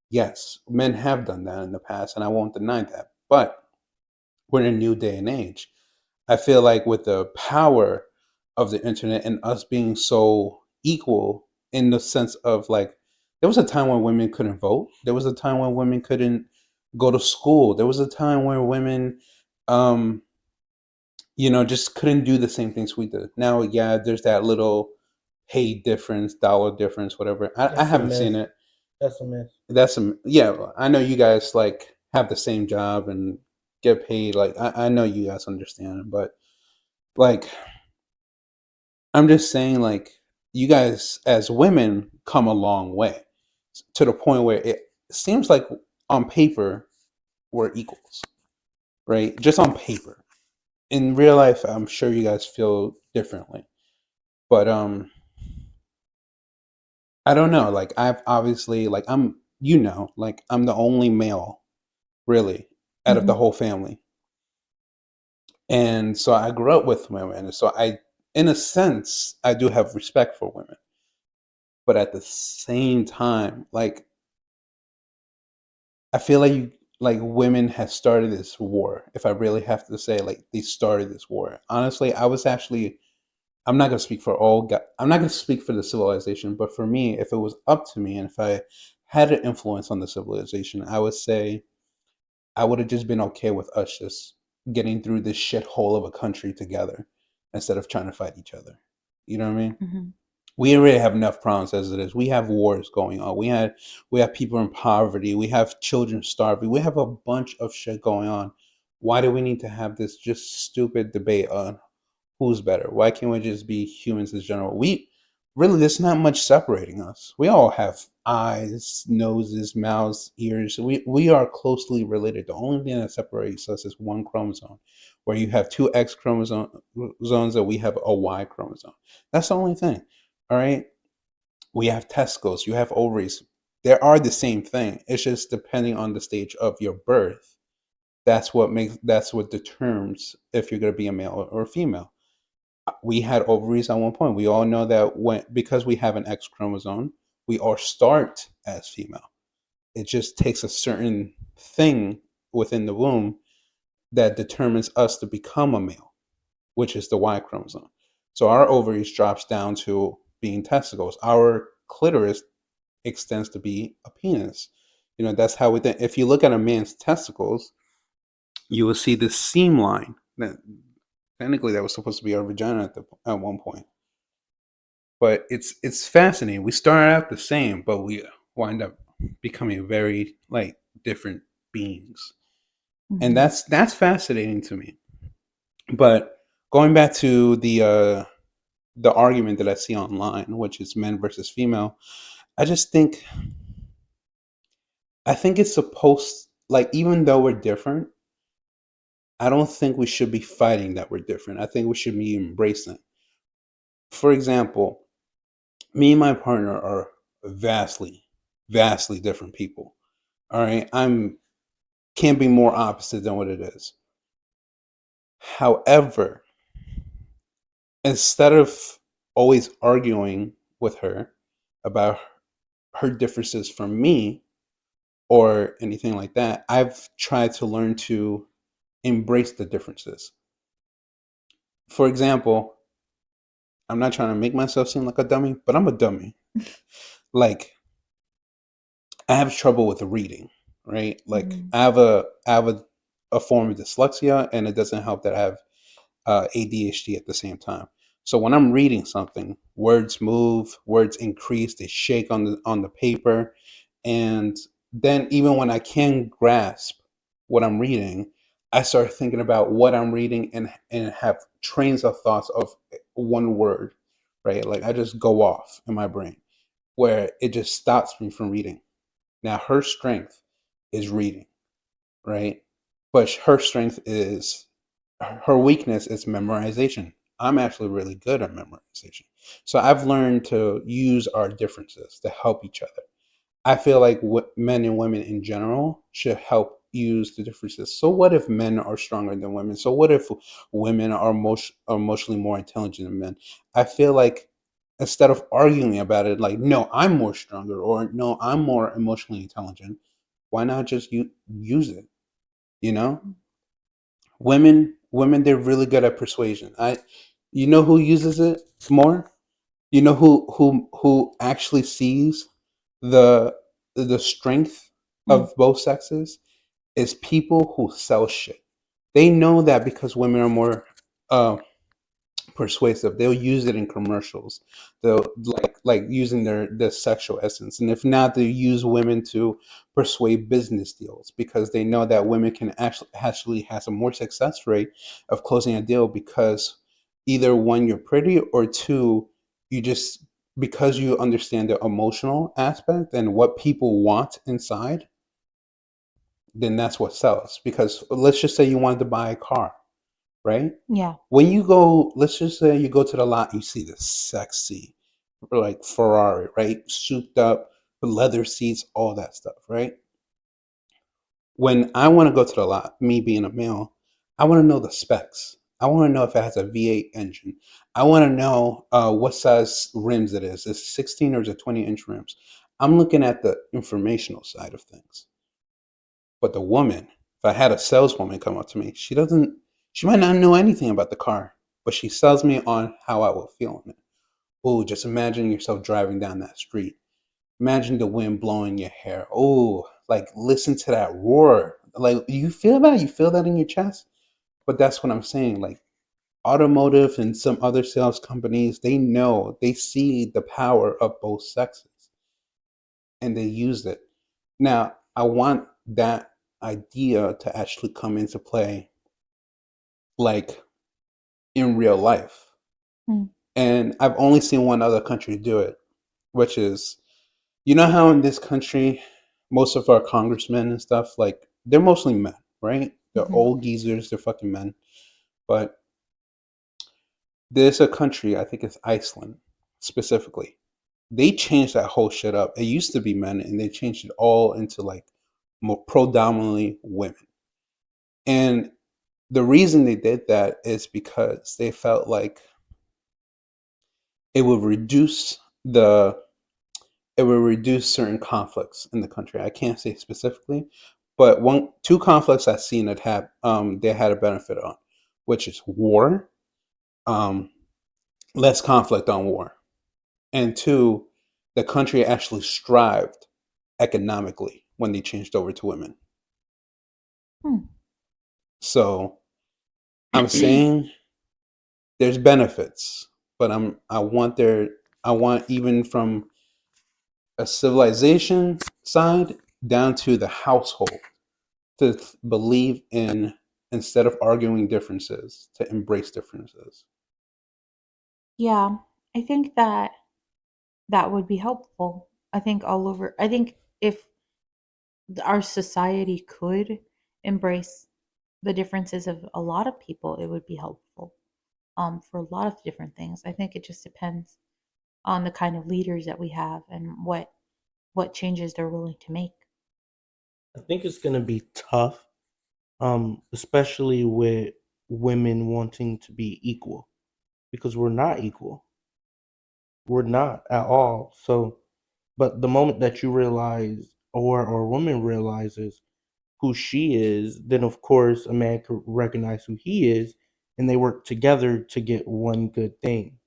yes, men have done that in the past, and I won't deny that. But we're in a new day and age. I feel like with the power of the internet and us being so equal in the sense of like, there was a time when women couldn't vote. There was a time when women couldn't. go to school. There was a time where women, um, just couldn't do the same things we did. Now, yeah, there's that little pay difference, dollar difference, whatever. I That's a haven't seen myth. it. That's a myth. That's some, yeah. I know you guys like have the same job and get paid. Like I know you guys understand it, but like I'm just saying, like you guys as women come a long way to the point where it seems like on paper we're equals, right? Just on paper. In real life, I'm sure you guys feel differently, but I don't know. Like I've obviously like like I'm the only male really out of the Mhm. whole family. And so I grew up with women. So in a sense, I do have respect for women. But at the same time, like I feel like women have started this war. If I really have to say, like they started this war. Honestly, I'm not gonna speak for I'm not gonna speak for the civilization, but for me, if it was up to me and if I had an influence on the civilization, I would say I would have just been okay with us just getting through this shithole of a country together instead of trying to fight each other. You know what I mean? Mhm. We already have enough problems as it is. We have wars going on. We have people in poverty. We have children starving. We have a bunch of shit going on. Why do we need to have this just stupid debate on who's better? Why can't we just be humans in general? We really there's not much separating us. We all have eyes, noses, mouths, ears. We are closely related. The only thing that separates us is one chromosome, where you have two X chromosomes and we have a Y chromosome. That's the only thing. All right. We have testicles. You have ovaries. They are the same thing. It's just depending on the stage of your birth. That's what determines if you're going to be a male or a female. We had ovaries at one point. We all know that because we have an X chromosome, we all start as female. It just takes a certain thing within the womb that determines us to become a male, which is the Y chromosome. So our ovaries drops down to being testicles. Our clitoris extends to be a penis. That's how we think. If you look at a man's testicles, you will see this seam line that technically that was supposed to be our vagina at one point. But it's fascinating. We start out the same, but we wind up becoming very like different beings, and Mhm. that's fascinating to me. But going back to the argument that I see online, which is men versus female, I just think it's supposed like even though we're different, I don't think we should be fighting that we're different. I think we should be embracing. For example, me and my partner are vastly, vastly different people. All right, I'm can't be more opposite than what it is. However, instead of always arguing with her about her differences from me or anything like that, I've tried to learn to embrace the differences. For example, I'm not trying to make myself seem like a dummy, but I'm a dummy. Like I have trouble with reading, right? Like Mhm. I have a form of dyslexia, and it doesn't help that I have ADHD at the same time. So when I'm reading something, words move, words increase, they shake on the paper, and then even when I can grasp what I'm reading, I start thinking about what I'm reading and have trains of thoughts of one word, right? Like I just go off in my brain where it just stops me from reading. Now her strength is reading, right? But her strength is her weakness is memorization. I'm actually really good at memorization. So I've learned to use our differences to help each other. I feel like men and women in general should help use the differences. So what if men are stronger than women? So what if women are emotionally more intelligent than men? I feel like instead of arguing about it, like no, I'm more stronger or no, I'm more emotionally intelligent. Why not just use it? You know, women, they're really good at persuasion. You know who uses it more? You know who actually sees the the strength Mm. of both sexes is people who sell shit. They know that because women are more uh, persuasive, they'll use it in commercials. They'll like using their sexual essence, and if not, they use women to persuade business deals because they know that women can actually has a more success rate of closing a deal because either one, you're pretty, or two, you just because you understand the emotional aspect and what people want inside, then that's what sells. Because let's just say you wanted to buy a car, right? Yeah. When you go, let's just say you go to the lot, you see this sexy, like Ferrari, right? Souped up, leather seats, all that stuff, right? When I want to go to the lot, me being a male, I want to know the specs. I want to know if it has a V8 engine. I want to know what size rims it is. Is it 16 or is it 20-inch rims? I'm looking at the informational side of things. But the woman, if I had a saleswoman come up to me, she might not know anything about the car, but she sells me on how I will feel in it. Oh, just imagine yourself driving down that street. Imagine the wind blowing your hair. Oh, like listen to that roar. Like you feel that? You feel that in your chest? But that's what I'm saying. Like automotive and some other sales companies, they know, they see the power of both sexes and they use it. Now, I want that idea to actually come into play like in real life. Hmm. And I've only seen one other country do it, which is, you know how in this country, most of our congressmen and stuff, like, they're mostly men, right? They're Mhm. old geezers, they're fucking men. But there's a country, I think it's Iceland specifically. They changed that whole shit up. It used to be men, and they changed it all into like more predominantly women. And the reason they did that is because they felt like it would reduce the it would reduce certain conflicts in the country. I can't say specifically, but two conflicts I've seen that have they had a benefit on, which is war, um, less conflict on war, and two, the country actually strived economically when they changed over to women. Hmm. So I'm saying there's benefits, but I want even from a civilization side down to the household to believe in, instead of arguing differences, to embrace differences. Yeah, I think that that would be helpful. I think all over, I think if our society could embrace the differences of a lot of people, it would be helpful for a lot of different things. I think it just depends on the kind of leaders that we have and what changes they're willing to make. I think it's gonna be tough, especially with women wanting to be equal because we're not equal. We're not at all. So, but the moment that you realize, or a woman realizes who she is, then of course a man could recognize who he is, and they work together to get one good thing.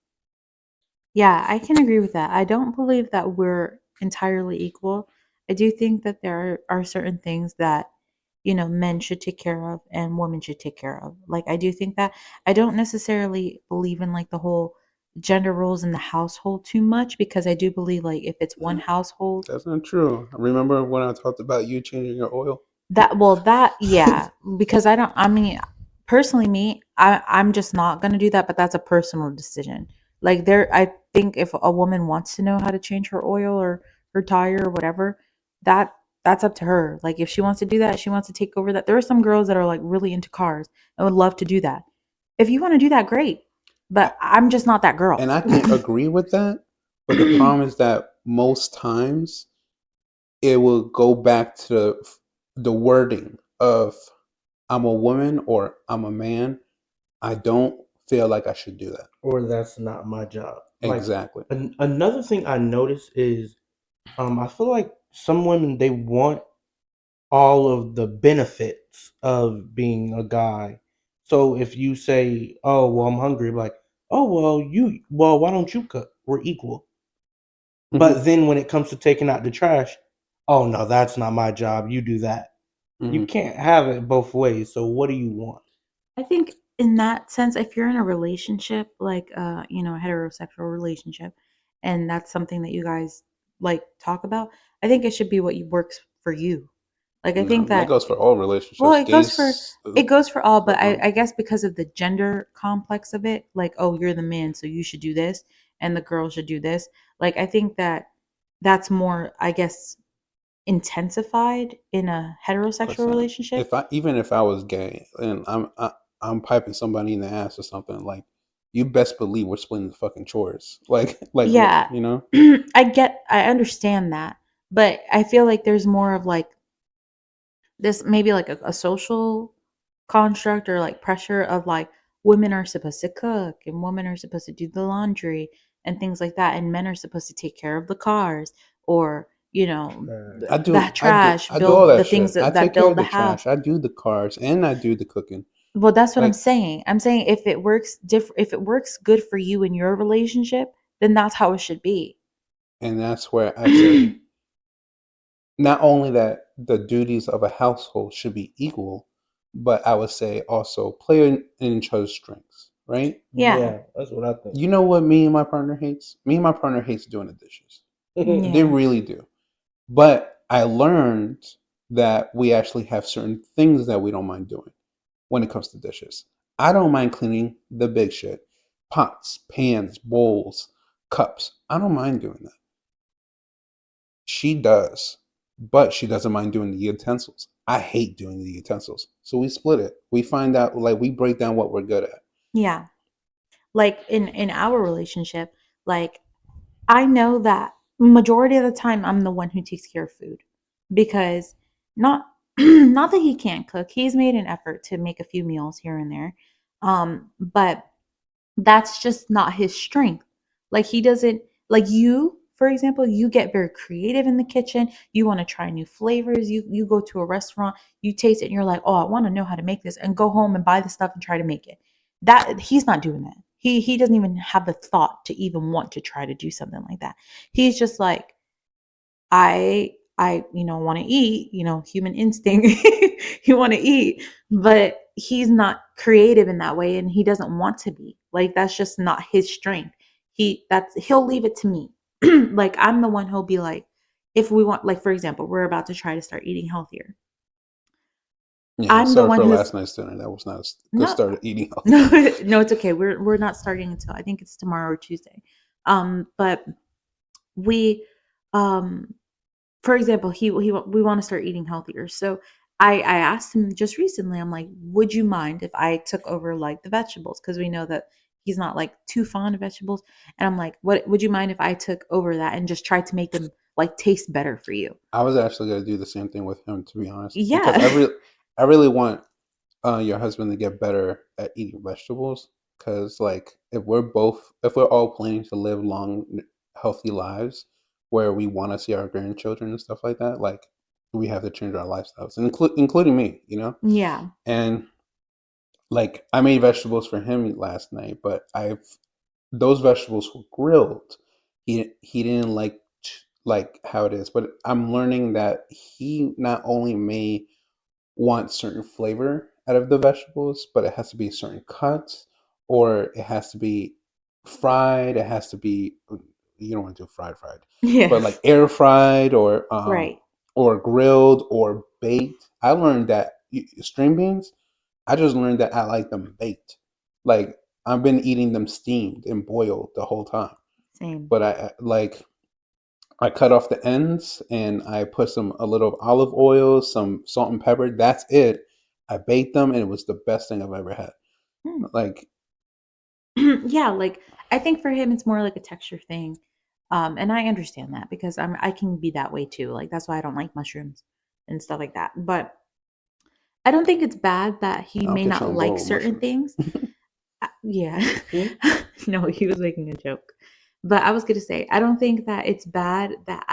Yeah, I can agree with that. I don't believe that we're entirely equal. I do think that there are certain things that, men should take care of and women should take care of. Like, I do think that I don't necessarily believe in like the whole gender roles in the household too much because I do believe like if it's one household That's not true. Remember when I talked about you changing your oil? yeah, because I mean, personally me, I'm just not gonna do that, but that's a personal decision. Like I think if a woman wants to know how to change her oil or her tire or whatever, that that's up to her. Like if she wants to do that, she wants to take over that. There are some girls that are like really into cars and would love to do that. If you want to do that, great. But I'm just not that girl. And I can agree with that, but the problem is that most times it will go back to the wording of I'm a woman or I'm a man. I don't feel like I should do that. Or that's not my job. Like Exactly. another thing I notice is, I feel like some women they want all of the benefits of being a guy. So if you say, "Oh, well, I'm hungry," like, "Oh, well, why don't you cook? We're equal." Mhm. But then when it comes to taking out the trash, "Oh no, that's not my job. You do that." You Mhm. can't have it both ways. So what do you want? I think in that sense, if you're in a relationship, like a heterosexual relationship, and that's something that you guys like talk about, I think it should be what works for you. Like I think No, that that goes for all well, relationships. Gays, it goes for all, but fucking. I guess because of the gender complex of it, like, oh, you're the man, so you should do this, and the girl should do this. Like I think that that's more, I guess, intensified in a heterosexual Listen, relationship. if I was gay and I'm piping somebody in the ass or something, like you best believe we're splitting the fucking chores. Like Yeah. you know. I understand that, but I feel like there's more of like this maybe like a social construct or like pressure of like women are supposed to cook and women are supposed to do the laundry and things like that, and men are supposed to take care of the cars or the trash, I do all build the that things shit. I that take care build of the the house. trash. I do the cars and I do the cooking. Well, that's what I'm Like, saying. I'm saying if it works if it works good for you in your relationship, then that's how it should be. and that's where I say not only that the duties of a household should be equal, but I would say also play in each other's strengths, right? Yeah. Yeah, that's what I think. You know what me and my partner hates? Me and my partner hates doing the dishes. They Yeah. really do. But I learned that we actually have certain things that we don't mind doing when it comes to dishes. I don't mind cleaning the big shit. Pots, pans, bowls, cups. I don't mind doing that. She does, but she doesn't mind doing the utensils. I hate doing the utensils. So we split it. We find out, like, we break down what we're good at. Yeah. Like in our relationship, like I know that majority of the time I'm the one who takes care of food because not not that he can't cook. He's made an effort to make a few meals here and there. But that's just not his strength. Like he doesn't like you, for example, you get very creative in the kitchen. You want to try new flavors. You go to a restaurant, you taste it and you're like, "Oh, I want to know how to make this," and go home and buy the stuff and try to make it. That he's not doing that. He doesn't even have the thought to even want to try to do something like that. He's just like, I want to eat, human instinct. You want to eat, but he's not creative in that way and he doesn't want to be. Like that's just not his strength. He'll leave it to me. Like I'm the one who'll be like, if we want, like for example, we're about to try to start eating healthier. Yeah, I'm the sorry one for who's last night's dinner. That was not a good no start at eating healthy. no no, it's okay. We're not starting until I think it's tomorrow or Tuesday. But we um for example, we want to start eating healthier. So I asked him just recently, I'm like, would you mind if I took over like the vegetables? Because we know that he's not like too fond of vegetables. And I'm like, what would you mind if I took over that and just tried to make them like taste better for you? I was actually gonna do the same thing with him, to be honest, because Yeah. I really want your husband to get better at eating vegetables. Because like, if we're all planning to live long, healthy lives, where we want to see our grandchildren and stuff like that, like we have to change our lifestyles, including me, you know. Yeah. And like, I made vegetables for him last night, but I've those vegetables were grilled. He didn't like how it is, but I'm learning that he not only may want certain flavor out of the vegetables, but it has to be certain cuts, or it has to be fried. It has to be, you don't want to do fried, Yeah. but like air fried Right. or grilled or baked. I learned that string beans. I just learned that I like them baked. Like I've been eating them steamed and boiled the whole time, Same. but I cut off the ends and I put a little olive oil, some salt and pepper. That's it. I baked them and it was the best thing I've ever had. Hmm. Like, Yeah, like I think for him it's more like a texture thing. And I understand that because I can be that way too. Like that's why I don't like mushrooms and stuff like that. But I don't think it's bad that he I'll may get you not on board like with certain mushrooms. things. Yeah. Hmm? No, he was making a joke. But I was going to say, I don't think that it's bad that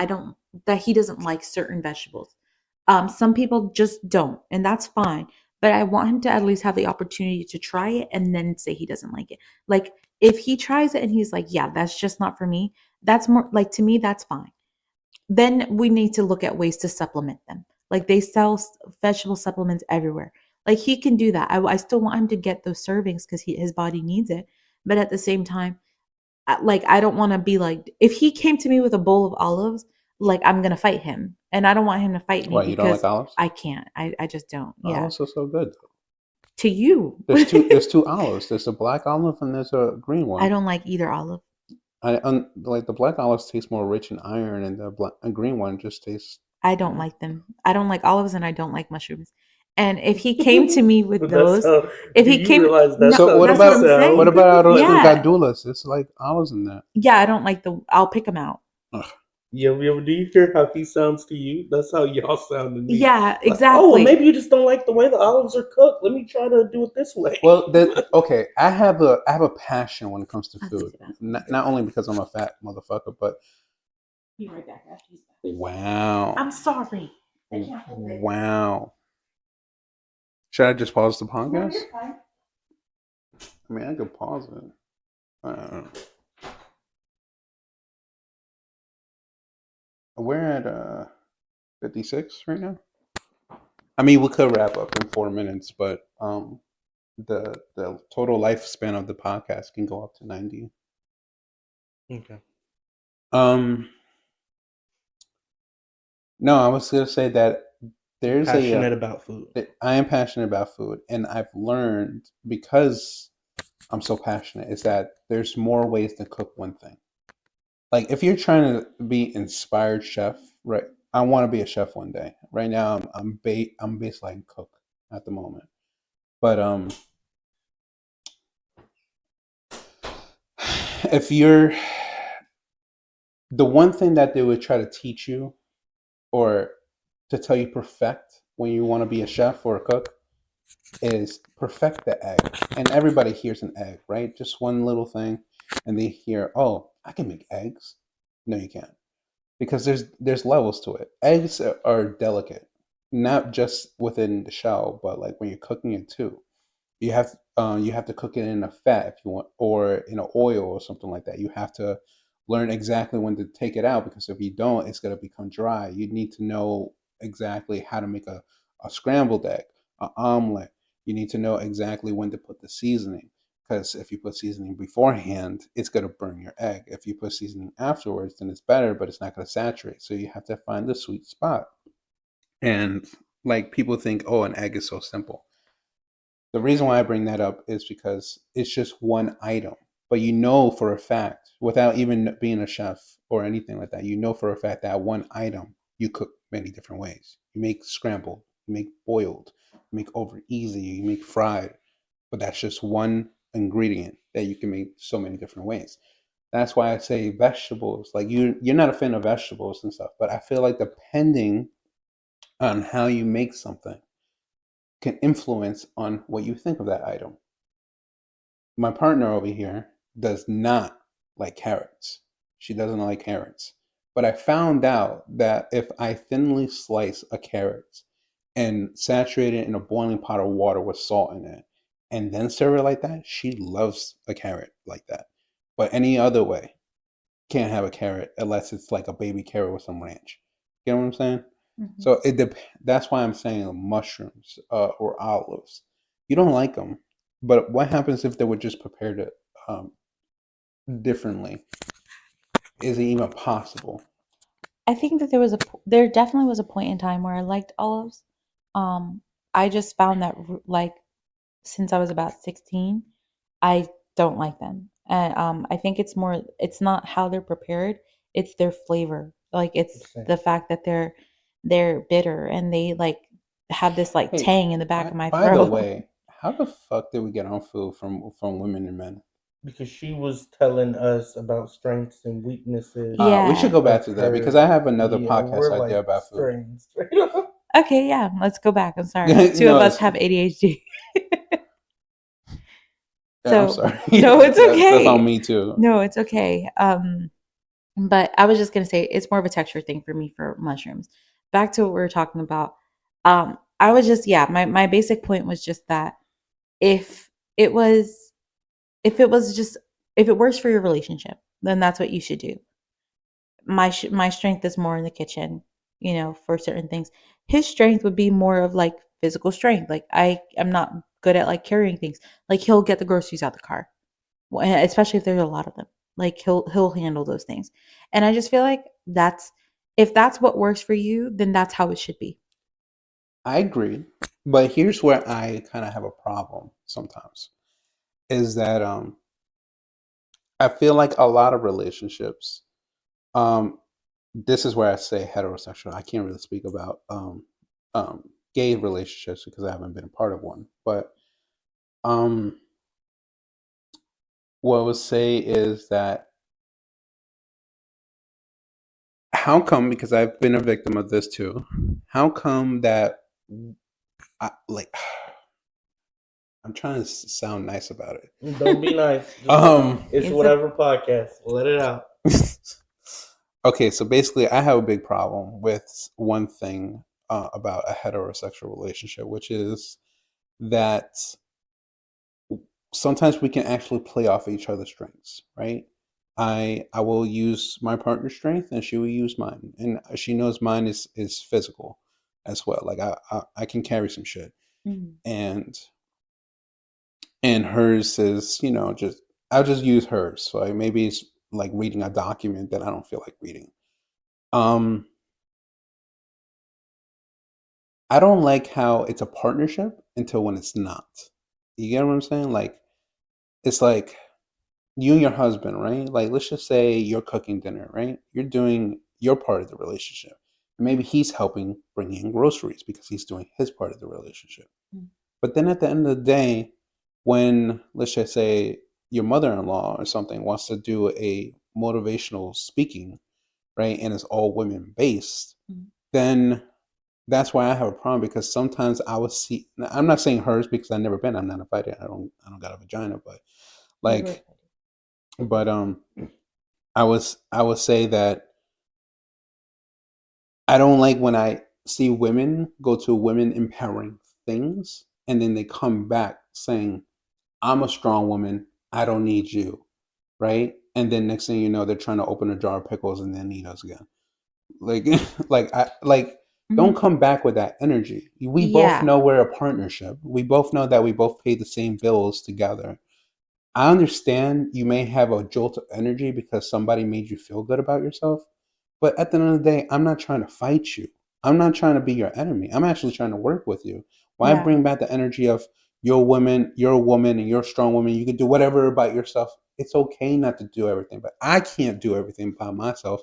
he doesn't like certain vegetables. Some people just don't, and that's fine. But I want him to at least have the opportunity to try it and then say he doesn't like it. Like if he tries it and he's like, "Yeah, that's just not for me." That's more like to me that's fine. Then we need to look at ways to supplement them. Like they sell vegetable supplements everywhere. Like he can do that. I still want him to get those servings because his body needs it. But at the same time, like I don't want to be like, if he came to me with a bowl of olives, like I'm gonna fight him, and I don't want him to fight me Why, you don't like because olives? I can't. I just don't. Yeah. Olives are so good. To you, There's two olives. There's a black olive and there's a green one. I don't like either olive. Like the black olives taste more rich in iron, and the green one just tastes. I don't like them. I don't like olives, and I don't like mushrooms. And if he came to me with those, if he came, So what that's what I'm saying. what about arroz con Yeah. gandules? It's like olives in that. Yeah, I don't like the. I'll pick them out. Ugh. Yeah, do you hear how he sounds to you? That's how y'all sound to me. Yeah, Like, exactly. oh, well, maybe you just don't like the way the olives are cooked. Let me try to do it this way. Well, okay. I have a passion when it comes to food. Not only because I'm a fat motherfucker, but Be right back after he's back. wow, I'm sorry. I can't hold it. wow. Should I just pause the No, podcast? you're fine. I mean, I could pause it. I don't know. We're at 56 right now. I mean, we could wrap up in 4 minutes, but the total lifespan of the podcast can go up to 90. Okay. No, I was gonna say that there's Passionate about food. I am passionate about food, and I've learned because I'm so passionate is that there's more ways to cook one thing. Like if you're trying to be inspired chef, right? I want to be a chef one day. Right now, I'm based like cook at the moment, but if you're the one thing that they would try to teach you or to tell you perfect when you want to be a chef or a cook is perfect the egg. And everybody hears an egg, right? Just one little thing, and they hear, "Oh, I can make eggs." No, you can't, because there's levels to it. Eggs are delicate, not just within the shell, but like when you're cooking it too. You have to cook it in a fat if you want, or in an oil or something like that. You have to learn exactly when to take it out, because if you don't, it's going to become dry. You need to know exactly how to make a scrambled egg, an omelet. You need to know exactly when to put the seasoning, because if you put seasoning beforehand, it's going to burn your egg. If you put seasoning afterwards, then it's better, but it's not going to saturate. So you have to find the sweet spot. And like people think, oh, an egg is so simple. The reason why I bring that up is because it's just one item, but you know for a fact, without even being a chef or anything like that, you know for a fact that one item you cook many different ways. You make scrambled, you make boiled, you make over easy, you make fried, but that's just one ingredient that you can make so many different ways. That's why I say vegetables. Like you're not a fan of vegetables and stuff, but I feel like depending on how you make something can influence on what you think of that item. My partner over here does not like carrots. She doesn't like carrots. But I found out that if I thinly slice a carrot and saturate it in a boiling pot of water with salt in it and then serve it like that, she loves a carrot like that. But any other way, can't have a carrot unless it's like a baby carrot with some ranch. You know what I'm saying? Mhm. So that's why I'm saying mushrooms or olives. You don't like them, but what happens if they were just prepared it differently? Is it even possible? I think that there definitely was a point in time where I liked olives. I just found that like since I was about 16, I don't like them. And I think it's not how they're prepared, it's their flavor. Like it's Okay. the fact that they're bitter and they like have this like Hey, tang in the back of my by the throat. way, how the fuck did we get on food from women and men? Because she was telling us about strengths and weaknesses. We should Yeah. go back of to that because her. I have another Yeah, podcast we're idea like about food. straying straight up. Okay, yeah, let's go back. I'm sorry. Two No, of us it's- have ADHD. Yeah, I'm So sorry. no, it's That's on okay. me too. No, it's okay. But I was just gonna say it's more of a texture thing for me for mushrooms. Back to what we were talking about. I was just my basic point was just that if it was if it was just if it works for your relationship, then that's what you should do. My strength is more in the kitchen, for certain things. His strength would be more of like physical strength. Like I am not good at like carrying things. Like he'll get the groceries out the car, especially if there's a lot of them. Like he'll handle those things. And I just feel like that's if that's what works for you, then that's how it should be. I agree, but here's where I kind of have a problem sometimes. Is that I feel like a lot of relationships. Um, this is where I say heterosexual. I can't really speak about gay relationships because I haven't been a part of one. But um, what I would say is that how come? Because I've been a victim of this too. How come that like I'm trying to sound nice about it. Don't be nice. It's It's whatever podcast. Let it out. Okay, so basically, I have a big problem with one thing about a heterosexual relationship, which is that sometimes we can actually play off each other's strengths, right? I will use my partner's strength, and she will use mine, and she knows mine is physical as well. Like I can carry some shit, Mhm. and hers is just I'll just use hers. So like maybe it's like reading a document that I don't feel like reading. Um, I don't like how it's a partnership until when it's not. You get what I'm saying? Like it's like you and your husband, right? Like let's just say you're cooking dinner, right? You're doing your part of the relationship. Maybe he's helping bring in groceries because he's doing his part of the relationship. Mm. But then at the end of the day, when let's just say your mother-in-law or something wants to do a motivational speaking, right, and it's all women based, Mm. then that's why I have a problem because sometimes I would see. I'm not saying hers because I've never been. I'm not invited. I don't got a vagina, but like, but I would say that I don't like when I see women go to women empowering things and then they come back saying, "I'm a strong woman. I don't need you," right? And then next thing you know, they're trying to open a jar of pickles and then need us again. Like, like don't Mhm. come back with that energy. We both Yeah. know we're a partnership. We both know that we both pay the same bills together. I understand you may have a jolt of energy because somebody made you feel good about yourself, but at the end of the day, I'm not trying to fight you. I'm not trying to be your enemy. I'm actually trying to work with you. Why Yeah. bring back the energy of you're a woman and you're a strong woman. You can do whatever about yourself. It's okay not to do everything, but I can't do everything by myself.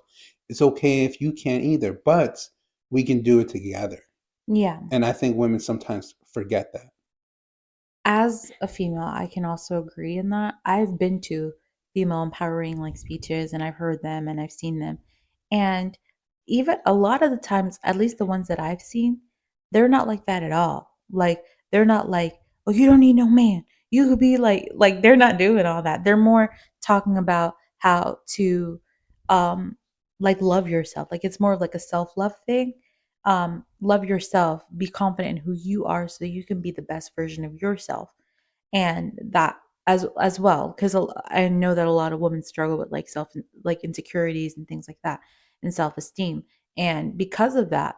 It's okay if you can't either, but we can do it together. Yeah. And I think women sometimes forget that. As a female, I can also agree in that. I've been to female empowering like speeches and I've heard them and I've seen them. And even a lot of the times, at least the ones that I've seen, they're not like that at all. Like they're not like, "Oh, you don't need no man. You could be like they're not doing all that. They're more talking about how to um like love yourself. Like it's more of like a self-love thing. Love yourself, be confident in who you are so you can be the best version of yourself. And that as well, because I know that a lot of women struggle with like like insecurities and things like that and self-esteem. And because of that,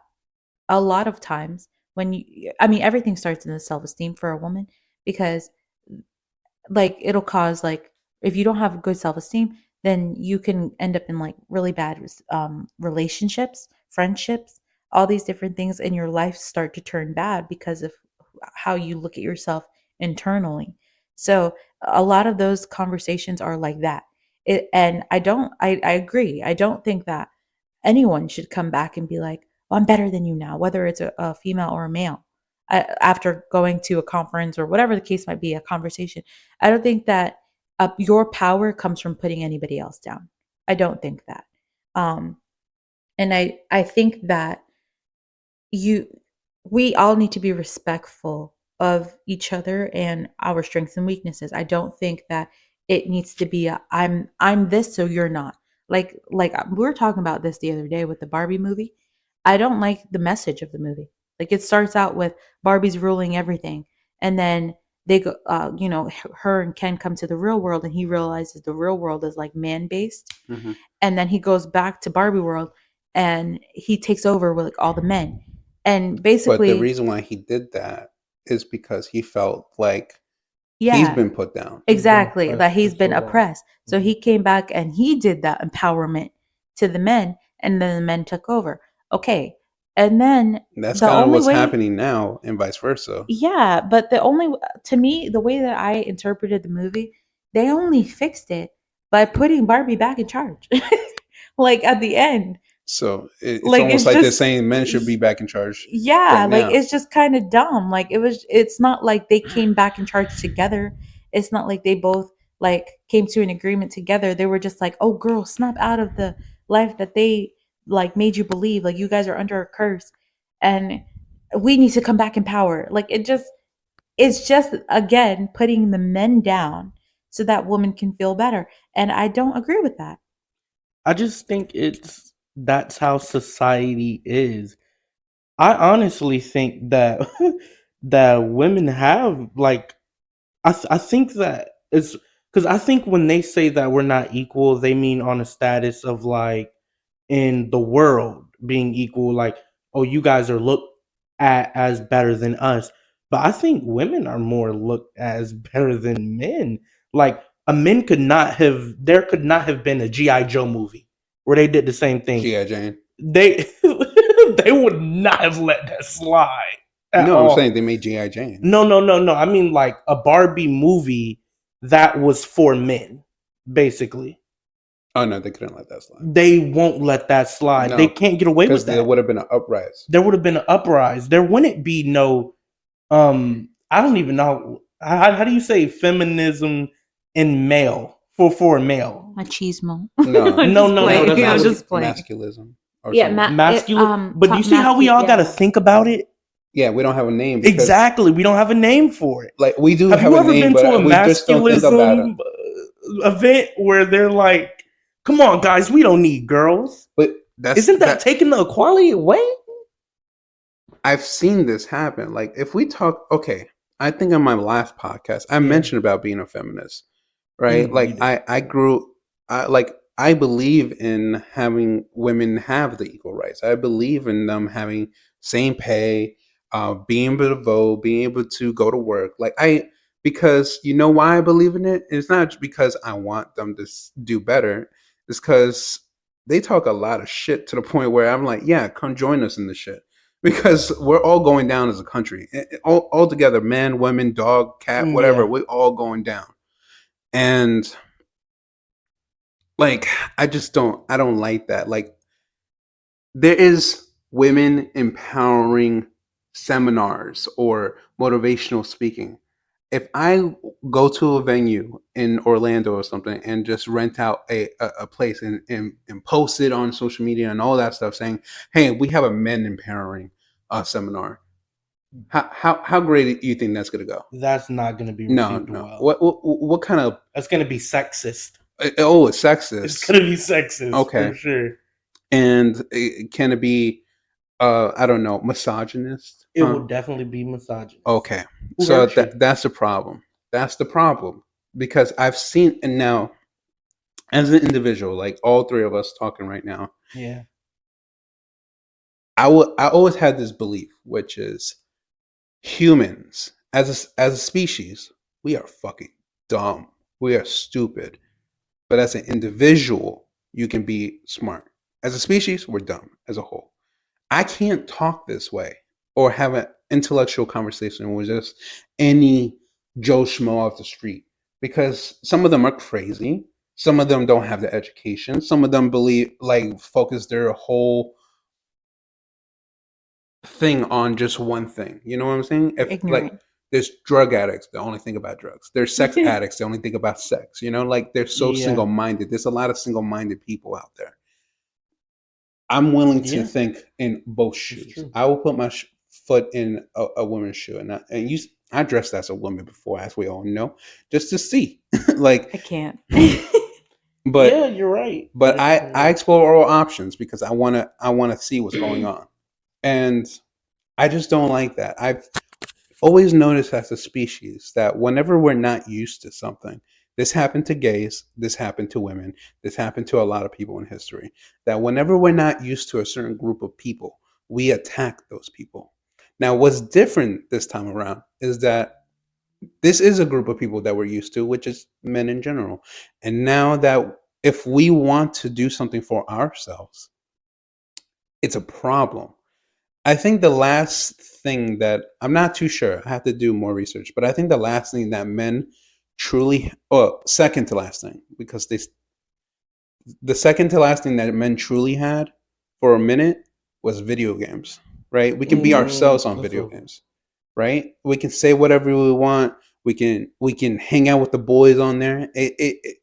a lot of times when I mean everything starts in the self-esteem for a woman because like it'll cause like if you don't have good self-esteem, then you can end up in like really bad relationships, friendships, all these different things in your life start to turn bad because of how you look at yourself internally. So a lot of those conversations are like that. And I agree. I don't think that anyone should come back and be like, well, I'm better than you now, whether it's a female or a male. After going to a conference or whatever the case might be, a conversation, I don't think that your power comes from putting anybody else down. I don't think that. Um, and I think that you we all need to be respectful of each other and our strengths and weaknesses. I don't think that it needs to be I'm this so you're not. Like we were talking about this the other day with the Barbie movie. I don't like the message of the movie. Like it starts out with Barbie's ruling everything and then they go her and Ken come to the real world and he realizes the real world is like man based Hmm. and then he goes back to Barbie world and he takes over with like all the men And But basically, the reason why he did that is because he felt like he's yeah, been put down. He's been exactly, that oppressed he's for been so long. oppressed. So Mhm. he came back and he did that empowerment to the men, and then the men took over. Okay. And then And that's the kind of only what's way, happening now, and vice versa. yeah, but to me, the way that I interpreted the movie, they only fixed it by putting Barbie back in charge. Like at the end. So it's Like almost it's like they're just saying men should be back in charge yeah, right like now. it's just kind of dumb. Like it's not like they came back in charge together. It's not like they both like came to an agreement together. They were just like, "Oh girl, snap out of the life that they like made you believe like you guys are under a curse and we need to come back in power." Like it's just again putting the men down so that women can feel better. And I don't agree with that. I just think that's how society is. I honestly think that that women have like I think that it's because I think when they say that we're not equal, they mean on a status of like in the world being equal, like, oh, you guys are looked at as better than us. But I think women are more looked as better than men. Like there could not have been a G.I. Joe movie where they did the same thing. G.I. Jane. They they would not have let that slide at No, I'm saying all. they made G.I. Jane. No. I mean like a Barbie movie that was for men, basically. Oh no, they couldn't let that slide. They won't let that slide. They No, can't get away because with there that. would have been an uprise. There would have been an uprise. There wouldn't be no I don't even know how do you say feminism in male for a male? Machismo. No, I'm No, just no, no, playing. that's not I'm what just playing. masculism or Yeah, something. Masculine. But you see how we all gotta think about it? Yeah, we don't have a name because Exactly. We don't have a name for it. like we do Have have you a ever name, been to a but we just don't think about it. masculism event where they're like, come on, guys, we don't need girls? But Isn't that taking the equality away? I've seen this happen. Like if we talk, okay, I think on my last podcast I Yeah. mentioned about being a feminist, right? You Like did. I believe in having women have the equal rights. I believe in them having same pay, being able to vote, being able to go to work. Because you know why I believe in it. It's not just because I want them to do better. It's because they talk a lot of shit to the point where I'm like, yeah, come join us in the shit because we're all going down as a country, all together, men, women, dog, cat, whatever. Yeah. We're all going down, and like I don't like that. Like there is women empowering seminars or motivational speaking. If I go to a venue in Orlando or something and just rent out a place and post it on social media and all that stuff saying, hey, we have a men empowering seminar. How great do you think that's going to go? That's not going to be No, received no. well. What kind of? That's going to be sexist. Oh, it's sexist. It's going to be sexist Okay. for sure. And can it be? I don't know, misogynist. It would definitely be misogynist. Okay, Who so hurt you? that's the problem. That's the problem because I've seen, and now as an individual, like all three of us talking right now, Yeah. I always had this belief, which is humans as a species, we are fucking dumb. We are stupid. But as an individual, you can be smart. As a species, we're dumb as a whole. I can't talk this way or have an intellectual conversation with just any Joe Schmo off the street because some of them are crazy. Some of them don't have the education. Some of them believe focus their whole thing on just one thing. You know what I'm saying? They're If ignorant. there's drug addicts that only think about drugs. There's sex addicts that only think about sex. You know, like they're so Yeah. single minded. There's a lot of single minded people out there. I'm willing to Yeah. think in both It's shoes. true. I will put my foot in a woman's shoe, and I dressed as a woman before, as we all know, just to see, I can't. but Yeah, you're right. but You're definitely I right. explore all options because I wanna see what's going on, and I just don't like that. I've always noticed as a species that whenever we're not used to something, this happened to gays, this happened to women, this happened to a lot of people in history, that whenever we're not used to a certain group of people, we attack those people. Now, what's different this time around is that this is a group of people that we're used to, which is men in general. And now that if we want to do something for ourselves, it's a problem. I think the last thing that I'm not too sure, I have to do more research, but I think the last thing that men truly, or second to last thing, because the second to last thing that men truly had for a minute was video games, right? We can be ourselves on video games, right? We can say whatever we want. We can hang out with the boys on there. It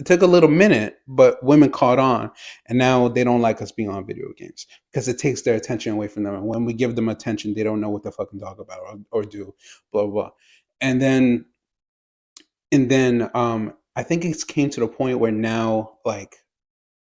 took a little minute, but women caught on, and now they don't like us being on video games because it takes their attention away from them. And when we give them attention, they don't know what to fucking talk about or do, blah blah. Blah. And then I think it's came to the point where now, like,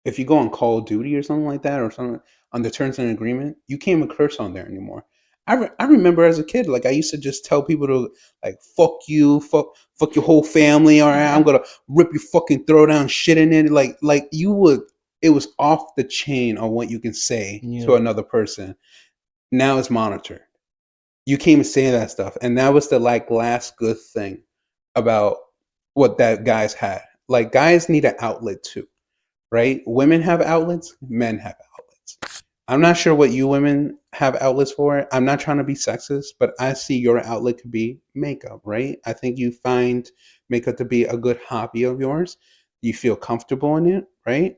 if you go on Call of Duty or something like that, or something on the terms and agreement, you can't even curse on there anymore. I remember as a kid, like I used to just tell people to like fuck you, fuck your whole family, or I'm gonna rip your fucking throat down, shit in it. Like you would, it was off the chain on what you can say to another person. Now it's monitored. You can't even say that stuff, and that was the like last good thing about what that guys had. Like guys need an outlet too, right? Women have outlets, men have outlets. I'm not sure what you women have outlets for. I'm not trying to be sexist, but I see your outlet could be makeup, right? I think you find makeup to be a good hobby of yours. You feel comfortable in it, right?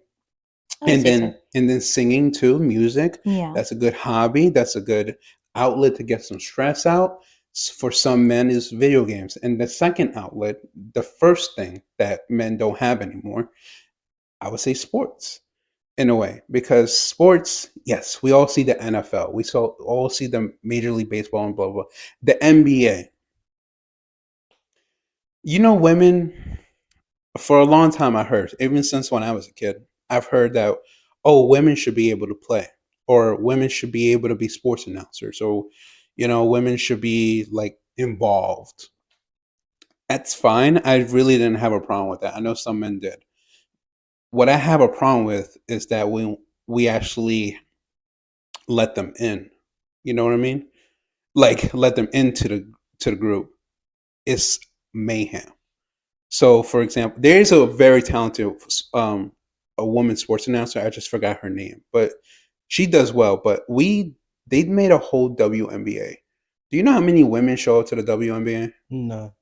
And then singing too, music. Yeah. That's a good hobby. That's a good outlet to get some stress out. For some men is video games. And the second outlet, the first thing that men don't have anymore, I would say sports in a way, because sports, yes, we all see the NFL, all see the Major League Baseball and blah blah. The NBA, women for a long time. I heard, even since when I was a kid, I've heard that women should be able to play, or women should be able to be sports announcers, or women should be like involved. That's fine. I really didn't have a problem with that. I know some men did. What I have a problem with is that we actually let them in. You know what I mean? Like let them into the group. It's mayhem. So, for example, there is a very talented a woman sports announcer. I just forgot her name, but she does well. But they made a whole WNBA. Do you know how many women show up to the WNBA? No.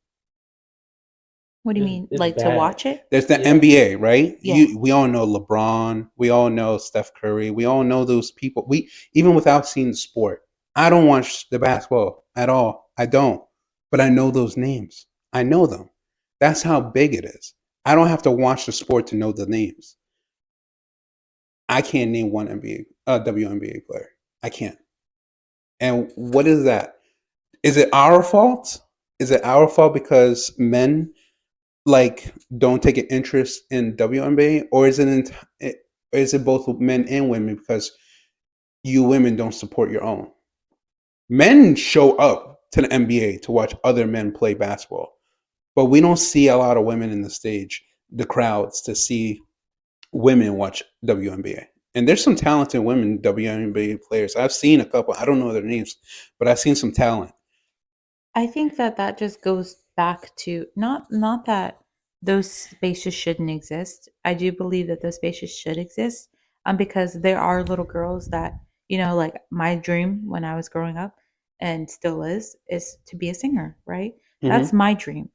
What do you mean? Like to watch it? There's the NBA, right? Yeah. We all know LeBron. We all know Steph Curry. We all know those people. We even without seeing the sport. I don't watch the basketball at all. I don't. But I know those names. I know them. That's how big it is. I don't have to watch the sport to know the names. I can't name one WNBA player. I can't. And what is that? Is it our fault? Is it our fault because men like don't take an interest in WNBA, or is it both men and women because you women don't support your own? Men show up to the NBA to watch other men play basketball, but we don't see a lot of women in the crowds to see women watch WNBA. And there's some talented women WNBA players. I've seen a couple. I don't know their names, but I've seen some talent. I think that just goes back to not that those spaces shouldn't exist. I do believe that those spaces should exist, because there are little girls that like my dream when I was growing up, and still is to be a singer. Right, that's my dream.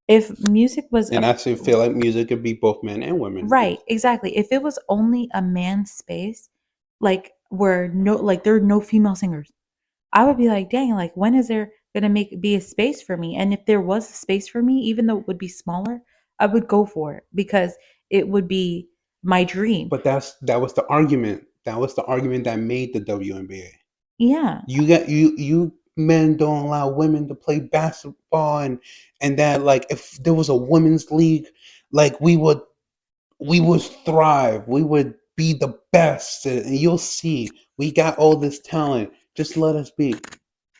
If music was, And I actually feel like music could be both men and women. right, exactly. If it was only a man's space, like where there are no female singers, I would be like, dang, like when is there gonna be a space for me? And if there was a space for me, even though it would be smaller, I would go for it because it would be my dream. But that was the argument. That was the argument that made the WNBA. Yeah. You men don't allow women to play basketball, and that, like, if there was a women's league, like we would thrive. We would be the best, and you'll see we got all this talent. Just let us be.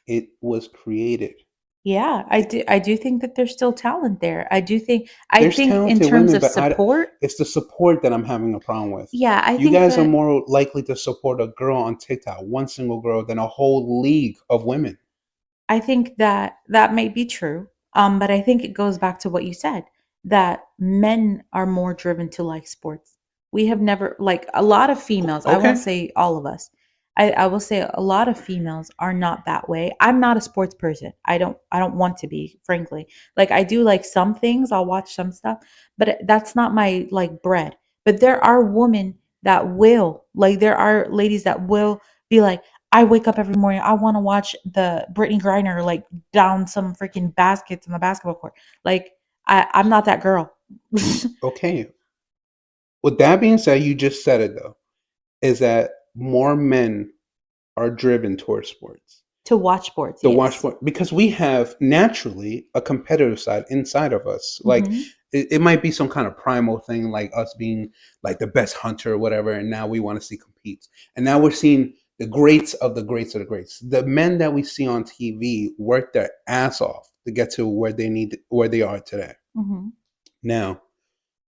It was created. Yeah, I do think that there's still talent there. I There's think in talented terms women, of but support, it's the support that I'm having a problem with. yeah, I You think guys are that more likely to support a girl on TikTok, one single girl, than a whole league of women. that may be true. But I think it goes back to what you said, that men are more driven to like sports. We have never, like, a lot of females, I won't Okay. say all of us. I will say a lot of females are not that way. I'm not a sports person. I don't want to be, frankly. Like, I do like some things, I'll watch some stuff, but that's not my like bread. But there are women that will, like, there are ladies that will be like, I wake up every morning. I want to watch the Brittany Griner like down some freaking baskets in the basketball court. Like, I'm not that girl. Okay. With that being said, you just said it though, is that more men are driven towards sports. To watch sports, To watch yes. sport because we have naturally a competitive side inside of us. Like Hmm. it might be some kind of primal thing, like us being like the best hunter or whatever, and now we want to see competes. And now we're seeing the greats of the greats of the greats. The men that we see on TV work their ass off to get to where they are today. Hmm. Now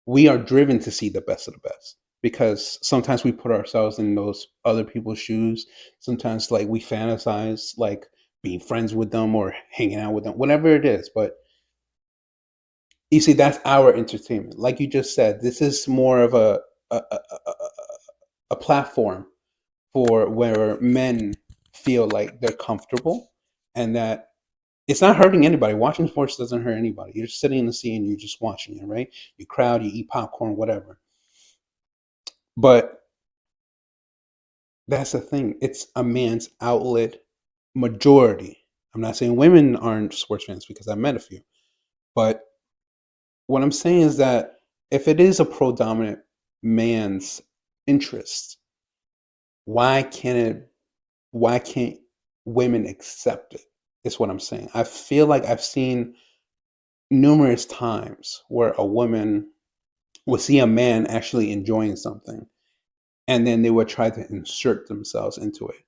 we are driven to see the best of the best because sometimes we put ourselves in those other people's shoes. Sometimes like we fantasize like being friends with them or hanging out with them, whatever it is. But you see, that's our entertainment. Like you just said, this is more of a platform for where men feel like they're comfortable and that it's not hurting anybody. Watching sports doesn't hurt anybody. You're sitting in the seat and you're just watching it, right? You crowd, you eat popcorn, whatever. But that's the thing. It's a man's outlet majority. I'm not saying women aren't sports fans because I met a few. But what I'm saying is that if it is a predominant man's interest, why can't why can't women accept it? Is what I'm saying. I feel like I've seen numerous times where a woman will see a man actually enjoying something and then they would try to insert themselves into it.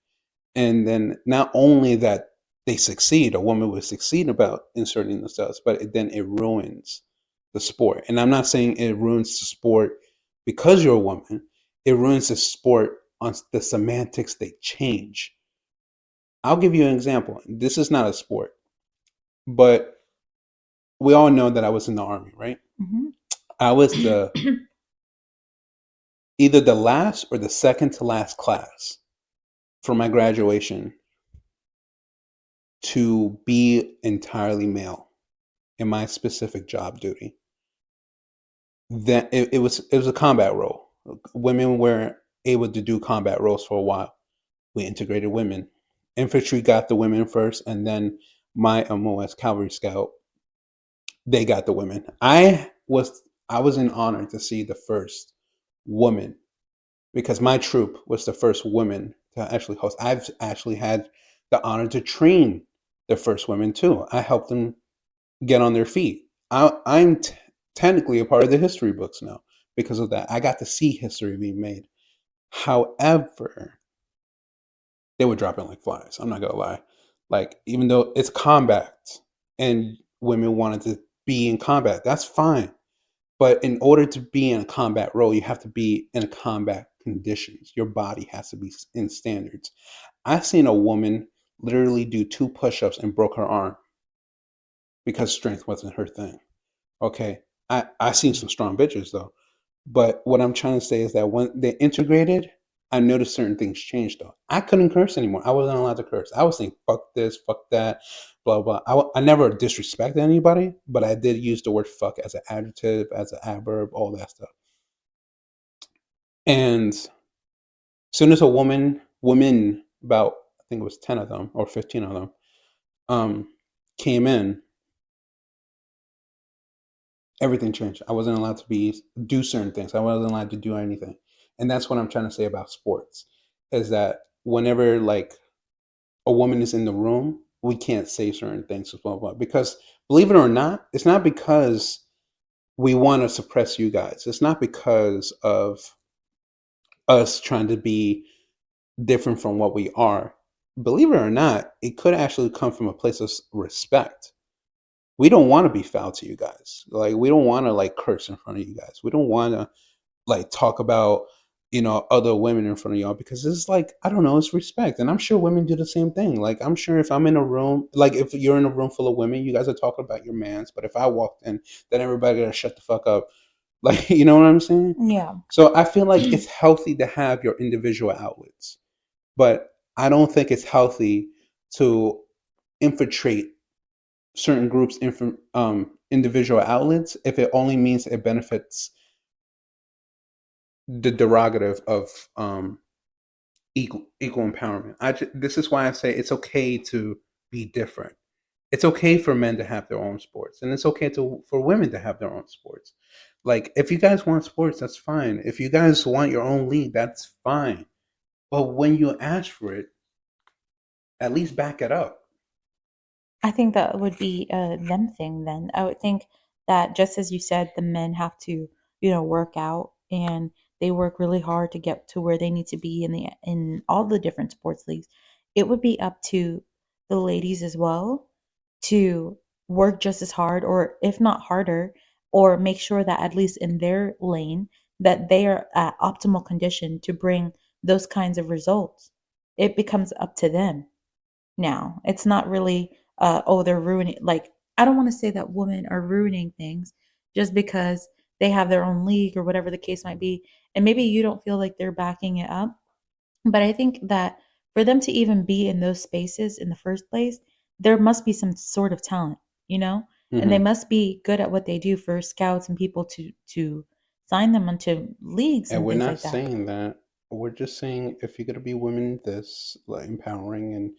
And then not only that they succeed, a woman would succeed about inserting themselves, but then it ruins the sport. And I'm not saying it ruins the sport because you're a woman. It ruins the sport on the semantics they change. I'll give you an example. This is not a sport, but we all know that I was in the army, right? Hmm. I was the either the last or the second to last class for my graduation to be entirely male in my specific job duty. Then it was a combat role. Women were able to do combat roles for a while. We integrated women. Infantry got the women first, and then my MOS Cavalry Scout, they got the women. I was in honor to see the first woman because my troop was the first woman to actually host. I've actually had the honor to train the first women too. I helped them get on their feet. I'm technically a part of the history books now because of that. I got to see history being made. However, they were dropping like flies. I'm not gonna lie. Like even though it's combat and women wanted to be in combat, that's fine. But in order to be in a combat role, you have to be in a combat conditions. Your body has to be in standards. I've seen a woman literally do 2 push-ups and broke her arm because strength wasn't her thing. Okay, I seen some strong bitches though, but what I'm trying to say is that when they integrated, I noticed certain things changed though. I couldn't curse anymore. I wasn't allowed to curse. I was saying fuck this, fuck that, blah blah. I never disrespected anybody, but I did use the word fuck as an adjective, as an adverb, all that stuff. And soon as a women, about I think it was 10 of them or 15 of them, came in, everything changed. I wasn't allowed to do certain things. I wasn't allowed to do anything. And that's what I'm trying to say about sports is that whenever like a woman is in the room, we can't say certain things blah, blah, blah. Because believe it or not, it's not because we want to suppress you guys. It's not because of us trying to be different from what we are. believe it or not, it could actually come from a place of respect. We don't want to be foul to you guys. Like, we don't want to like curse in front of you guys. We don't want to like talk about other women in front of y'all, because it's like, I don't know, it's respect. And I'm sure women do the same thing. Like, I'm sure if I'm in a room, like if you're in a room full of women, you guys are talking about your mans, but if I walked in, then everybody gotta shut the fuck up. Like, you know what I'm saying? Yeah. So I feel like it's healthy to have your individual outlets, but I don't think it's healthy to infiltrate certain groups individual outlets if it only means it benefits the derogative of equal empowerment. This is why I say it's okay to be different. It's okay for men to have their own sports, and it's okay for women to have their own sports. Like, if you guys want sports, that's fine. If you guys want your own league, that's fine. But when you ask for it, at least back it up. I think that would be a them thing then. I would think that just as you said, the men have to, work out and they work really hard to get to where they need to be in all the different sports leagues. It would be up to the ladies as well to work just as hard, or if not harder, or make sure that at least in their lane that they are at optimal condition to bring those kinds of results. It becomes up to them now. It's not really, oh, they're ruining, like, I don't want to say that women are ruining things just because they have their own league or whatever the case might be. And maybe you don't feel like they're backing it up. But I think that for them to even be in those spaces in the first place, there must be some sort of talent, you know? And they Hmm. must be good at what they do for scouts and people to sign them onto leagues And and we're things not like that. saying that. We're just saying, if you're gonna be women this like empowering and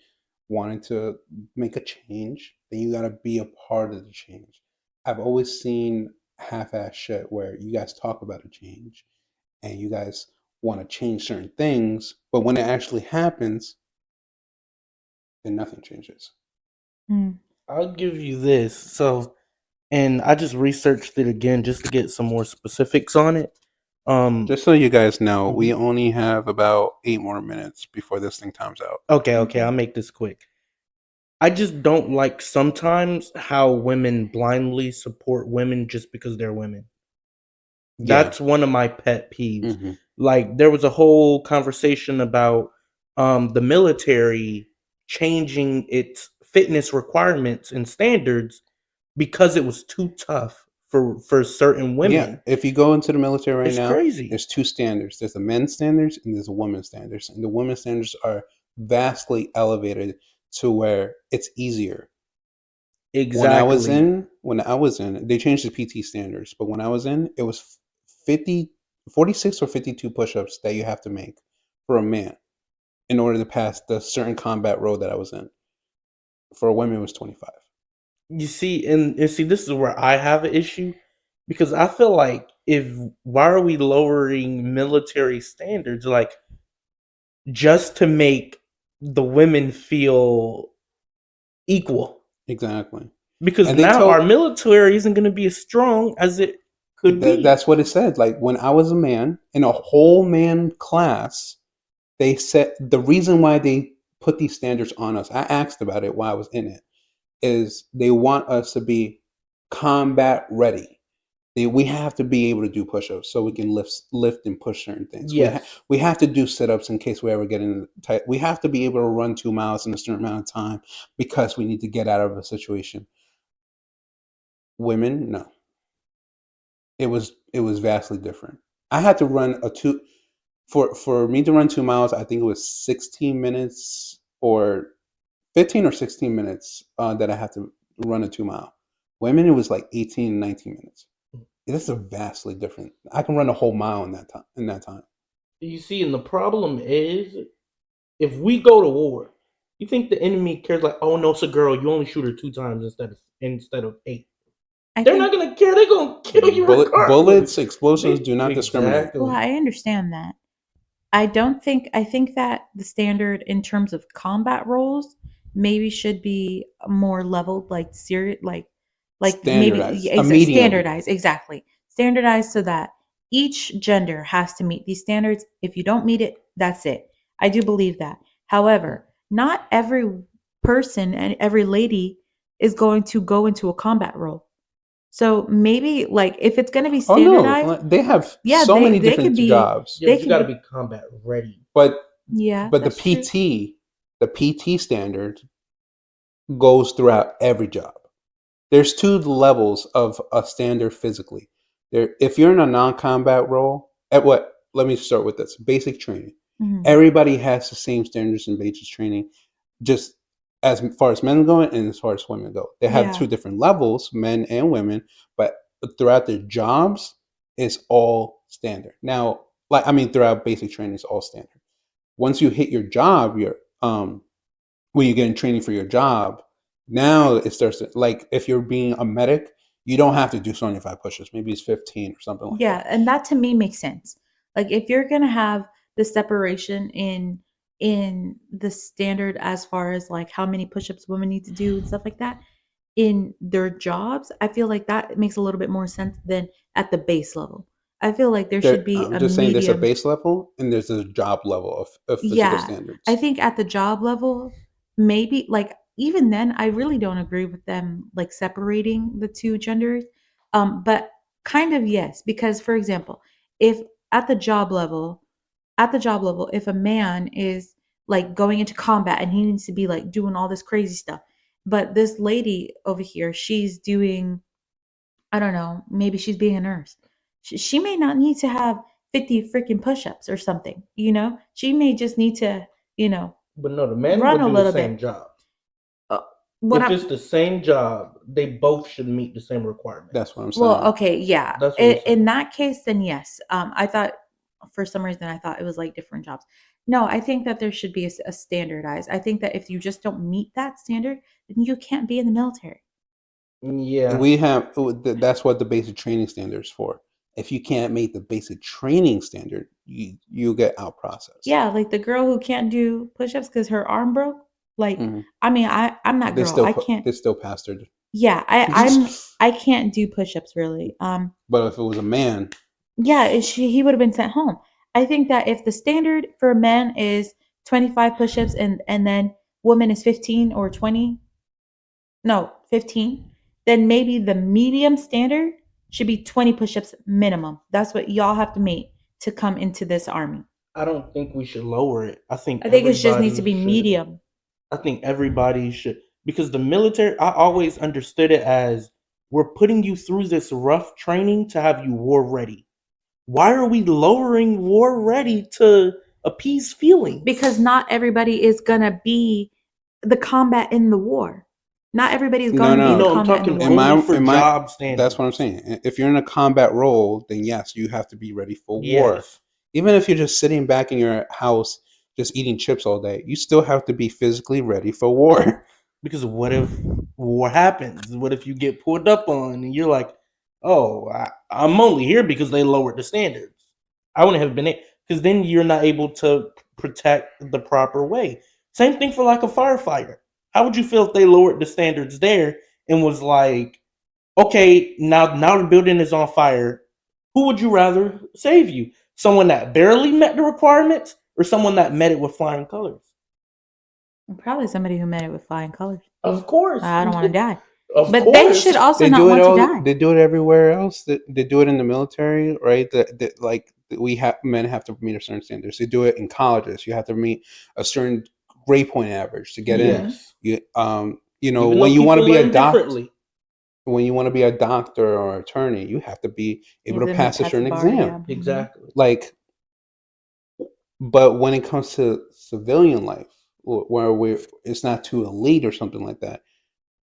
wanting to make a change, then you gotta be a part of the change. I've always seen half-ass shit where you guys talk about a change and you guys want to change certain things, but when it actually happens, then nothing changes. Mm. I'll give you this. So, and I just researched it again just to get some more specifics on it. Just so you guys know, Mhm. we only have about 8 more minutes before this thing times out. Okay, Okay. I'll make this quick. I just don't like sometimes how women blindly support women just because they're women. Yeah. That's one of my pet peeves. Hmm. Like there was a whole conversation about the military changing its fitness requirements and standards because it was too tough for certain Yeah. women. If you go into the military right It's now, crazy. there's two standards. There's the men's standards and there's the women's standards. And the women's standards are vastly elevated to where it's easier. Exactly. When I was in, they changed the PT standards, but when I was in, it was 50, 46 or 52 push-ups that you have to make for a man in order to pass the certain combat role that I was in. For women, it was 25. You see, and see, this is where I have an issue because I feel like if why are we lowering military standards like just to make the women feel equal? Exactly. Because And they now our told military isn't going to be as strong as it could be. that's what it said. Like, when I was a man in a whole man class, they said the reason why they put these standards on us. I asked about it while I was in it. Is they want us to be combat ready. We have to be able to do push-ups so we can lift and push certain things. Yes, We have to do sit-ups in case we ever get in tight. We have to be able to run 2 miles in a certain amount of time because we need to get out of a situation. Women, no. It was vastly different. I had to run a two for me to run 2 miles. I think it was 16 minutes or 15 or 16 minutes that I had to run a 2 mile. Women, it was like 18, 19 minutes. This is vastly different. I can run a whole mile in that time. you see, and the problem is if we go to war, you think the enemy cares like, oh no, it's a girl, you only shoot her 2 times instead of 8. I They're think, not gonna care. They're gonna kill you Bullets, regardless. explosives do not discriminate. well, Exactly. I understand that. I think that the standard in terms of combat roles maybe should be more leveled, like serious, like maybe Standardized, a medium. standardized, exactly. Standardized so that each gender has to meet these standards. If you don't meet it, that's it. I do believe that. However, not every person and every lady is going to go into a combat role. So maybe like if it's going to be Oh no, standardized, they have yeah, so many they different could be, jobs, Yeah, they but you could got to be, be combat ready. but yeah, but that's true. the PT standard goes throughout every job. There's two levels of a standard physically. There, if you're in a non-combat role, at what? Let me start with this: basic training. Mhm. Everybody has the same standards in basic training, just as far as men go and as far as women go. They have Yeah. two different levels, men and women, but throughout their jobs, it's all standard. Now, like I mean, throughout basic training, it's all standard. Once you hit your job, you're when you get in training for your job, now it starts to, like if you're being a medic, you don't have to do 75 pushes. Maybe it's 15 or something like Yeah, that. and that to me makes sense. Like if you're gonna have the separation in the standard as far as like how many push-ups women need to do and stuff like that in their jobs, I feel like that makes a little bit more sense than at the base level. I feel like there should be I'm a just saying there's a medium. base level and there's a job level of physical Yeah, I standards. think at the job level, maybe like even then, I really don't agree with them like separating the two genders. But kind of yes, because for example, if at the job level, if a man is like going into combat and he needs to be like doing all this crazy stuff, but this lady over here, she's doing, I don't know, maybe she's being a nurse. She may not need to have 50 freaking push-ups or something, you know? She may just need to, you know, But no, the men run would a do the little same bit. job. Uh, what If I'm it's the same job, they both should meet the same requirements. That's what I'm Well, saying. okay, yeah. That's what I'm saying. In that case, then yes. I thought for some reason I thought it was like different jobs. No, I think that there should be a standardized. I think that if you just don't meet that standard, then you can't be in the military. Yeah. We have that's what the basic training standard is for. If you can't meet the basic training standard, you get out processed. Yeah, like the girl who can't do push-ups because her arm broke. Like, hmm I mean, I'm that girl. I can't. they still passed her. Yeah, I can't do push-ups really. But if it was a man, Yeah, he would have been sent home. I think that if the standard for men is 25 push-ups and then woman is 15 or 20, no, 15, then maybe the medium standard should be 20 push-ups minimum. That's what y'all have to make to come into this army. I don't think we should lower it. I think I think it just needs to everybody be should. medium. I think everybody should, because the military, I always understood it as we're putting you through this rough training to have you war ready. Why are we lowering war ready to appease feelings? Because not everybody is gonna be the combat in the war. Not everybody is No, going to be no. the No, I'm combat in the talking war. am I only for am I? job standards. That's what I'm saying. If you're in a combat role, then yes, you have to be ready for war. Yes. Even if you're just sitting back in your house, just eating chips all day, you still have to be physically ready for war. Because what if war happens? What if you get pulled up on and you're like, oh, I'm only here because they lowered the standards. I wouldn't have been it, because then you're not able to protect the proper way. Same thing for like a firefighter. How would you feel if they lowered the standards there and was like, okay, now the building is on fire. Who would you rather save you? Someone that barely met the requirements or someone that met it with flying colors? Probably somebody who met it with flying colors. Of course. I don't want to die. Of But course. they should also They not do it want to all. die. They do it everywhere else. They do it in the military, right? Like we have men have to meet a certain standards. They do it in colleges. You have to meet a certain grade point average to get in. Yes. You know, Even when though you want to people be a learn doctor, differently. when you want to be a doctor or attorney, you have to be able to Even pass a test certain bar, exam. yeah. Mhm. Exactly. Like, but when it comes to civilian life, where it's not too elite or something like that,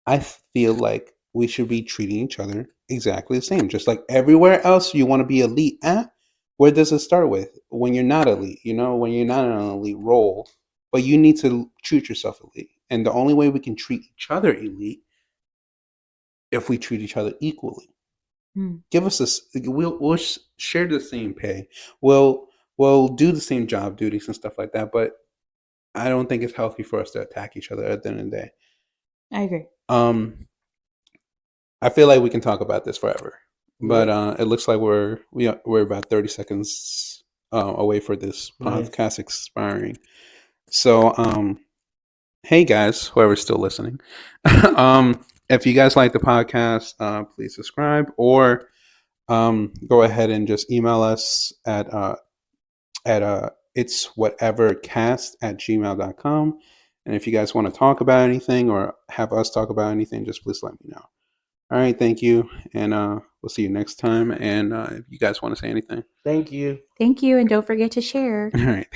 I feel like we should be treating each other exactly the same. Just like everywhere else you want to be elite at, where does it start with? When you're not elite, you know, when you're not in an elite role, but you need to treat yourself elite. And the only way we can treat each other elite if we treat each other equally. Hmm. Give us this. We'll share the same pay. We'll do the same job duties and stuff like that. But I don't think it's healthy for us to attack each other at the end of the day. I agree. I feel like we can talk about this forever, but Yep. it looks like we're about 30 seconds away for this Nice. podcast expiring. So hey guys, whoever's still listening. If you guys like the podcast, please subscribe or go ahead and just email us at it's whatevercast@gmail.com. And if you guys want to talk about anything or have us talk about anything, just please let me know. All right, thank you, and we'll see you next time. And if you guys want to say anything, Thank you. Thank you, and don't forget to share. all right.